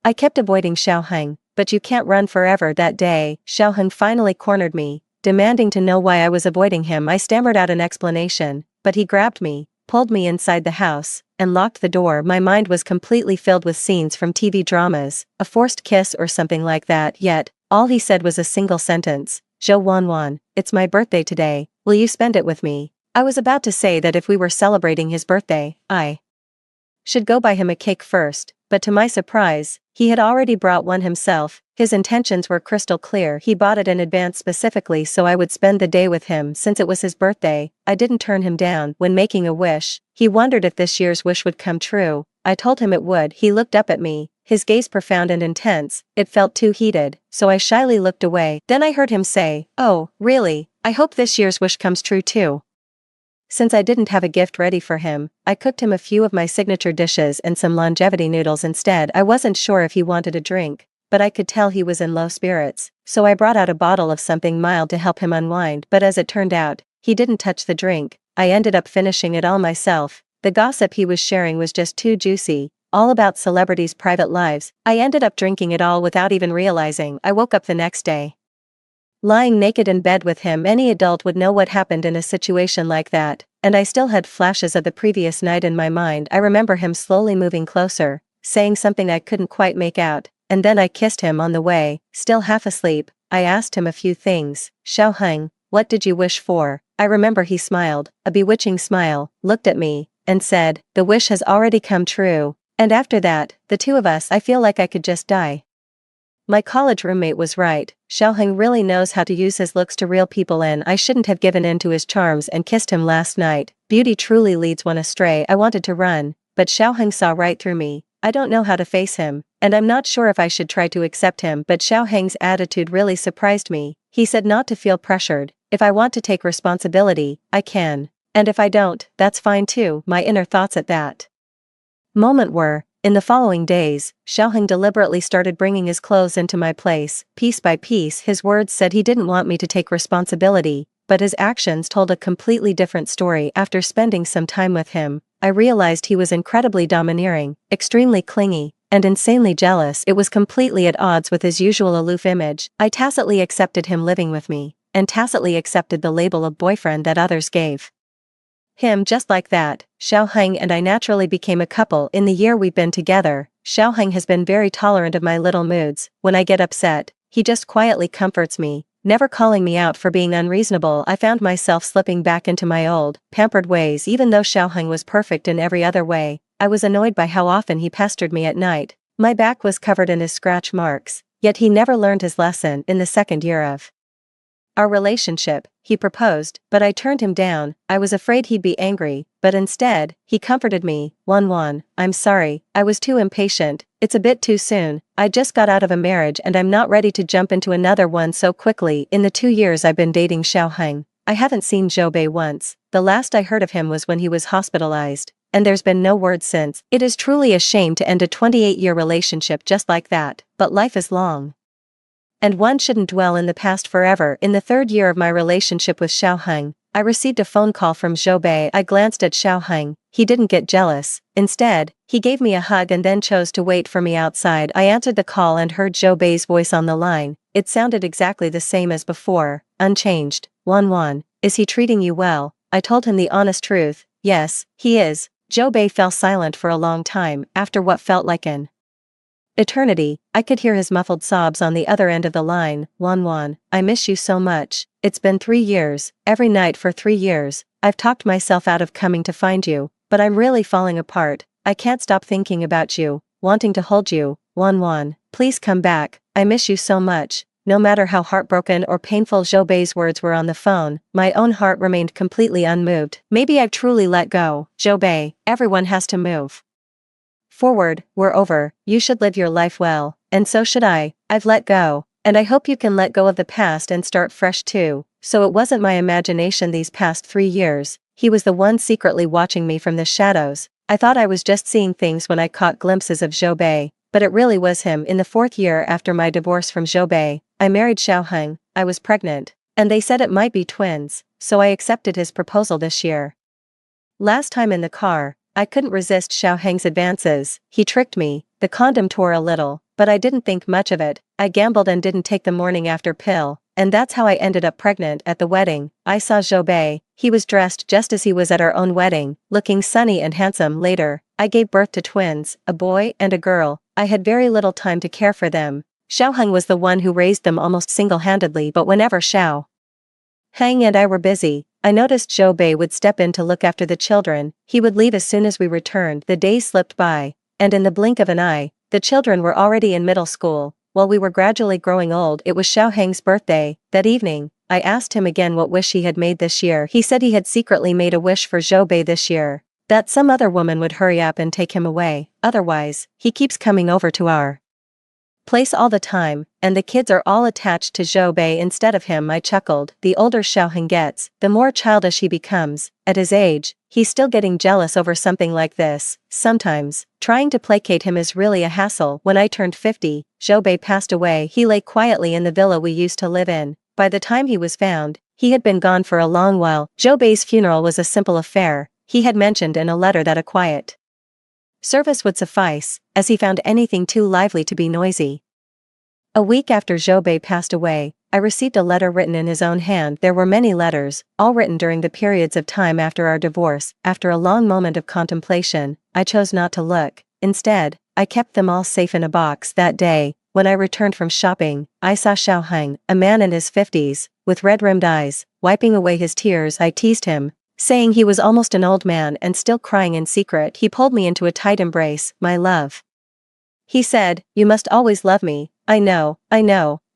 [SPEAKER 1] I kept avoiding Xiao Heng, but you can't run forever. That day, Xiao Heng finally cornered me, demanding to know why I was avoiding him. I stammered out an explanation, but he grabbed me, pulled me inside the house, and locked the door. My mind was completely filled with scenes from TV dramas, a forced kiss or something like that, yet all he said was a single sentence: Zhou Wanwan, it's my birthday today, will you spend it with me? I was about to say that if we were celebrating his birthday, I should go buy him a cake first, but to my surprise, he had already brought one himself. His intentions were crystal clear. He bought it in advance specifically so I would spend the day with him since it was his birthday. I didn't turn him down. When making a wish, he wondered if this year's wish would come true. I told him it would. He looked up at me, his gaze profound and intense. It felt too heated, so I shyly looked away. Then I heard him say, "Oh, really? I hope this year's wish comes true too." Since I didn't have a gift ready for him, I cooked him a few of my signature dishes and some longevity noodles instead. I wasn't sure if he wanted a drink, but I could tell he was in low spirits, so I brought out a bottle of something mild to help him unwind. But as it turned out, he didn't touch the drink. I ended up finishing it all myself. The gossip he was sharing was just too juicy, all about celebrities' private lives. I ended up drinking it all without even realizing. I woke up the next day lying naked in bed with him. Any adult would know what happened in a situation like that, and I still had flashes of the previous night in my mind. I remember him slowly moving closer, saying something I couldn't quite make out, and then I kissed him on the way. Still half asleep, I asked him a few things. "Xiao Heng, what did you wish for?" I remember he smiled, a bewitching smile, looked at me, and said, "The wish has already come true." And after that, the two of us, I feel like I could just die. My college roommate was right. Xiao Heng really knows how to use his looks to reel people in. I shouldn't have given in to his charms and kissed him last night. Beauty truly leads one astray. I wanted to run, but Xiao Heng saw right through me. I don't know how to face him, and I'm not sure if I should try to accept him. But Xiao Heng's attitude really surprised me. He said not to feel pressured. If I want to take responsibility, I can. And if I don't, that's fine too. My inner thoughts at that moment were, in the following days, Xiao Heng deliberately started bringing his clothes into my place. Piece by piece, his words said he didn't want me to take responsibility, but his actions told a completely different story. After spending some time with him, I realized he was incredibly domineering, extremely clingy, and insanely jealous. It was completely at odds with his usual aloof image. I tacitly accepted him living with me, and tacitly accepted the label of boyfriend that others gave him. Just like that, Xiao Heng and I naturally became a couple. In the year we've been together, Xiao Heng has been very tolerant of my little moods. When I get upset, he just quietly comforts me, never calling me out for being unreasonable. I found myself slipping back into my old, pampered ways. Even though Xiao Heng was perfect in every other way, I was annoyed by how often he pestered me at night. My back was covered in his scratch marks, yet he never learned his lesson. In the second year of our relationship, he proposed, but I turned him down. I was afraid he'd be angry, but instead, he comforted me. "Wanwan, I'm sorry, I was too impatient. It's a bit too soon. I just got out of a marriage and I'm not ready to jump into another one so quickly." In the 2 years I've been dating Xiao Heng, I haven't seen Zhou Bei once. The last I heard of him was when he was hospitalized, and there's been no word since. It is truly a shame to end a 28-year relationship just like that, but life is long, and one shouldn't dwell in the past forever. In the 3rd year of my relationship with Xiao Heng, I received a phone call from Zhou Bei. I glanced at Xiao Heng. He didn't get jealous. Instead, he gave me a hug and then chose to wait for me outside. I answered the call and heard Zhou Bei's voice on the line. It sounded exactly the same as before, unchanged. "Wanwan, is he treating you well?" I told him the honest truth. "Yes, he is. Zhou Bei fell silent for a long time. After what felt like an eternity, I could hear his muffled sobs on the other end of the line. Wan, I miss you so much. It's been 3 years, every night for 3 years. I've talked myself out of coming to find you, but I'm really falling apart. I can't stop thinking about you, wanting to hold you. Wan, please come back. I miss you so much. No matter how heartbroken or painful Zhou Bei's words were on the phone, my own heart remained completely unmoved. Maybe I've truly let go. Zhou Bei, everyone has to move forward. We're over. You should live your life well, and so should I. I've let go, and I hope you can let go of the past and start fresh too. So it wasn't my imagination these past 3 years. He was the one secretly watching me from the shadows. I thought I was just seeing things when I caught glimpses of Zhou Bei, but it really was him. In the 4th year after my divorce from Zhou Bei, I married Xiaoheng. I was pregnant, and they said it might be twins, so I accepted his proposal this year. Last time in the car, I couldn't resist Xiaoheng's advances. He tricked me. The condom tore a little, but I didn't think much of it. I gambled and didn't take the morning after pill, and that's how I ended up pregnant. At the wedding, I saw Zhou Bei. He was dressed just as he was at our own wedding, looking sunny and handsome. Later, I gave birth to twins, a boy and a girl. I had very little time to care for them. Xiaoheng was the one who raised them almost single-handedly, but whenever Xiaoheng and I were busy, I noticed Zhou Bei would step in to look after the children. He would leave as soon as we returned. The days slipped by, and in the blink of an eye, the children were already in middle school. While we were gradually growing old, it was Xiaoheng's birthday. That evening, I asked him again what wish he had made this year. He said he had secretly made a wish for Zhou Bei this year, that some other woman would hurry up and take him away. Otherwise, he keeps coming over to our place all the time, and the kids are all attached to Zhou Bei instead of him. I chuckled. The older Xiaoheng gets, the more childish he becomes. At his age, he's still getting jealous over something like this. Sometimes, trying to placate him is really a hassle. When I turned 50, Zhou Bei passed away. He lay quietly in the villa we used to live in. By the time he was found, he had been gone for a long while. Zhou Bei's funeral was a simple affair. He had mentioned in a letter that a quiet service would suffice, as he found anything too lively to be noisy. A week after Zhou Bei passed away, I received a letter written in his own hand. There were many letters, all written during the periods of time after our divorce. After a long moment of contemplation, I chose not to look. Instead, I kept them all safe in a box. That day, when I returned from shopping, I saw Xiaoheng, a man in his 50s, with red-rimmed eyes, wiping away his tears. I teased him, saying he was almost an old man and still crying in secret. He pulled me into a tight embrace. My love, he said, you must always love me. I know.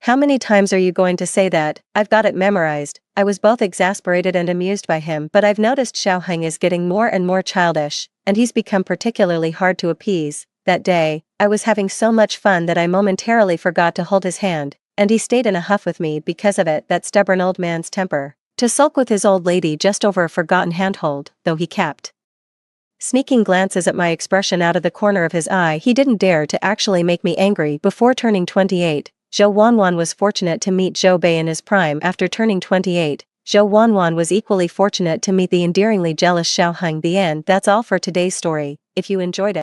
[SPEAKER 1] How many times are you going to say that? I've got it memorized. I was both exasperated and amused by him, but I've noticed Xiaoheng is getting more and more childish, and he's become particularly hard to appease. That day, I was having so much fun that I momentarily forgot to hold his hand, and he stayed in a huff with me because of it. That stubborn old man's temper, to sulk with his old lady just over a forgotten handhold, though he kept sneaking glances at my expression out of the corner of his eye. He didn't dare to actually make me angry. Before turning 28, Zhou Wanwan was fortunate to meet Zhou Bei in his prime. After turning 28, Zhou Wanwan was equally fortunate to meet the endearingly jealous Xiaoheng. The end. That's all for today's story. If you enjoyed it,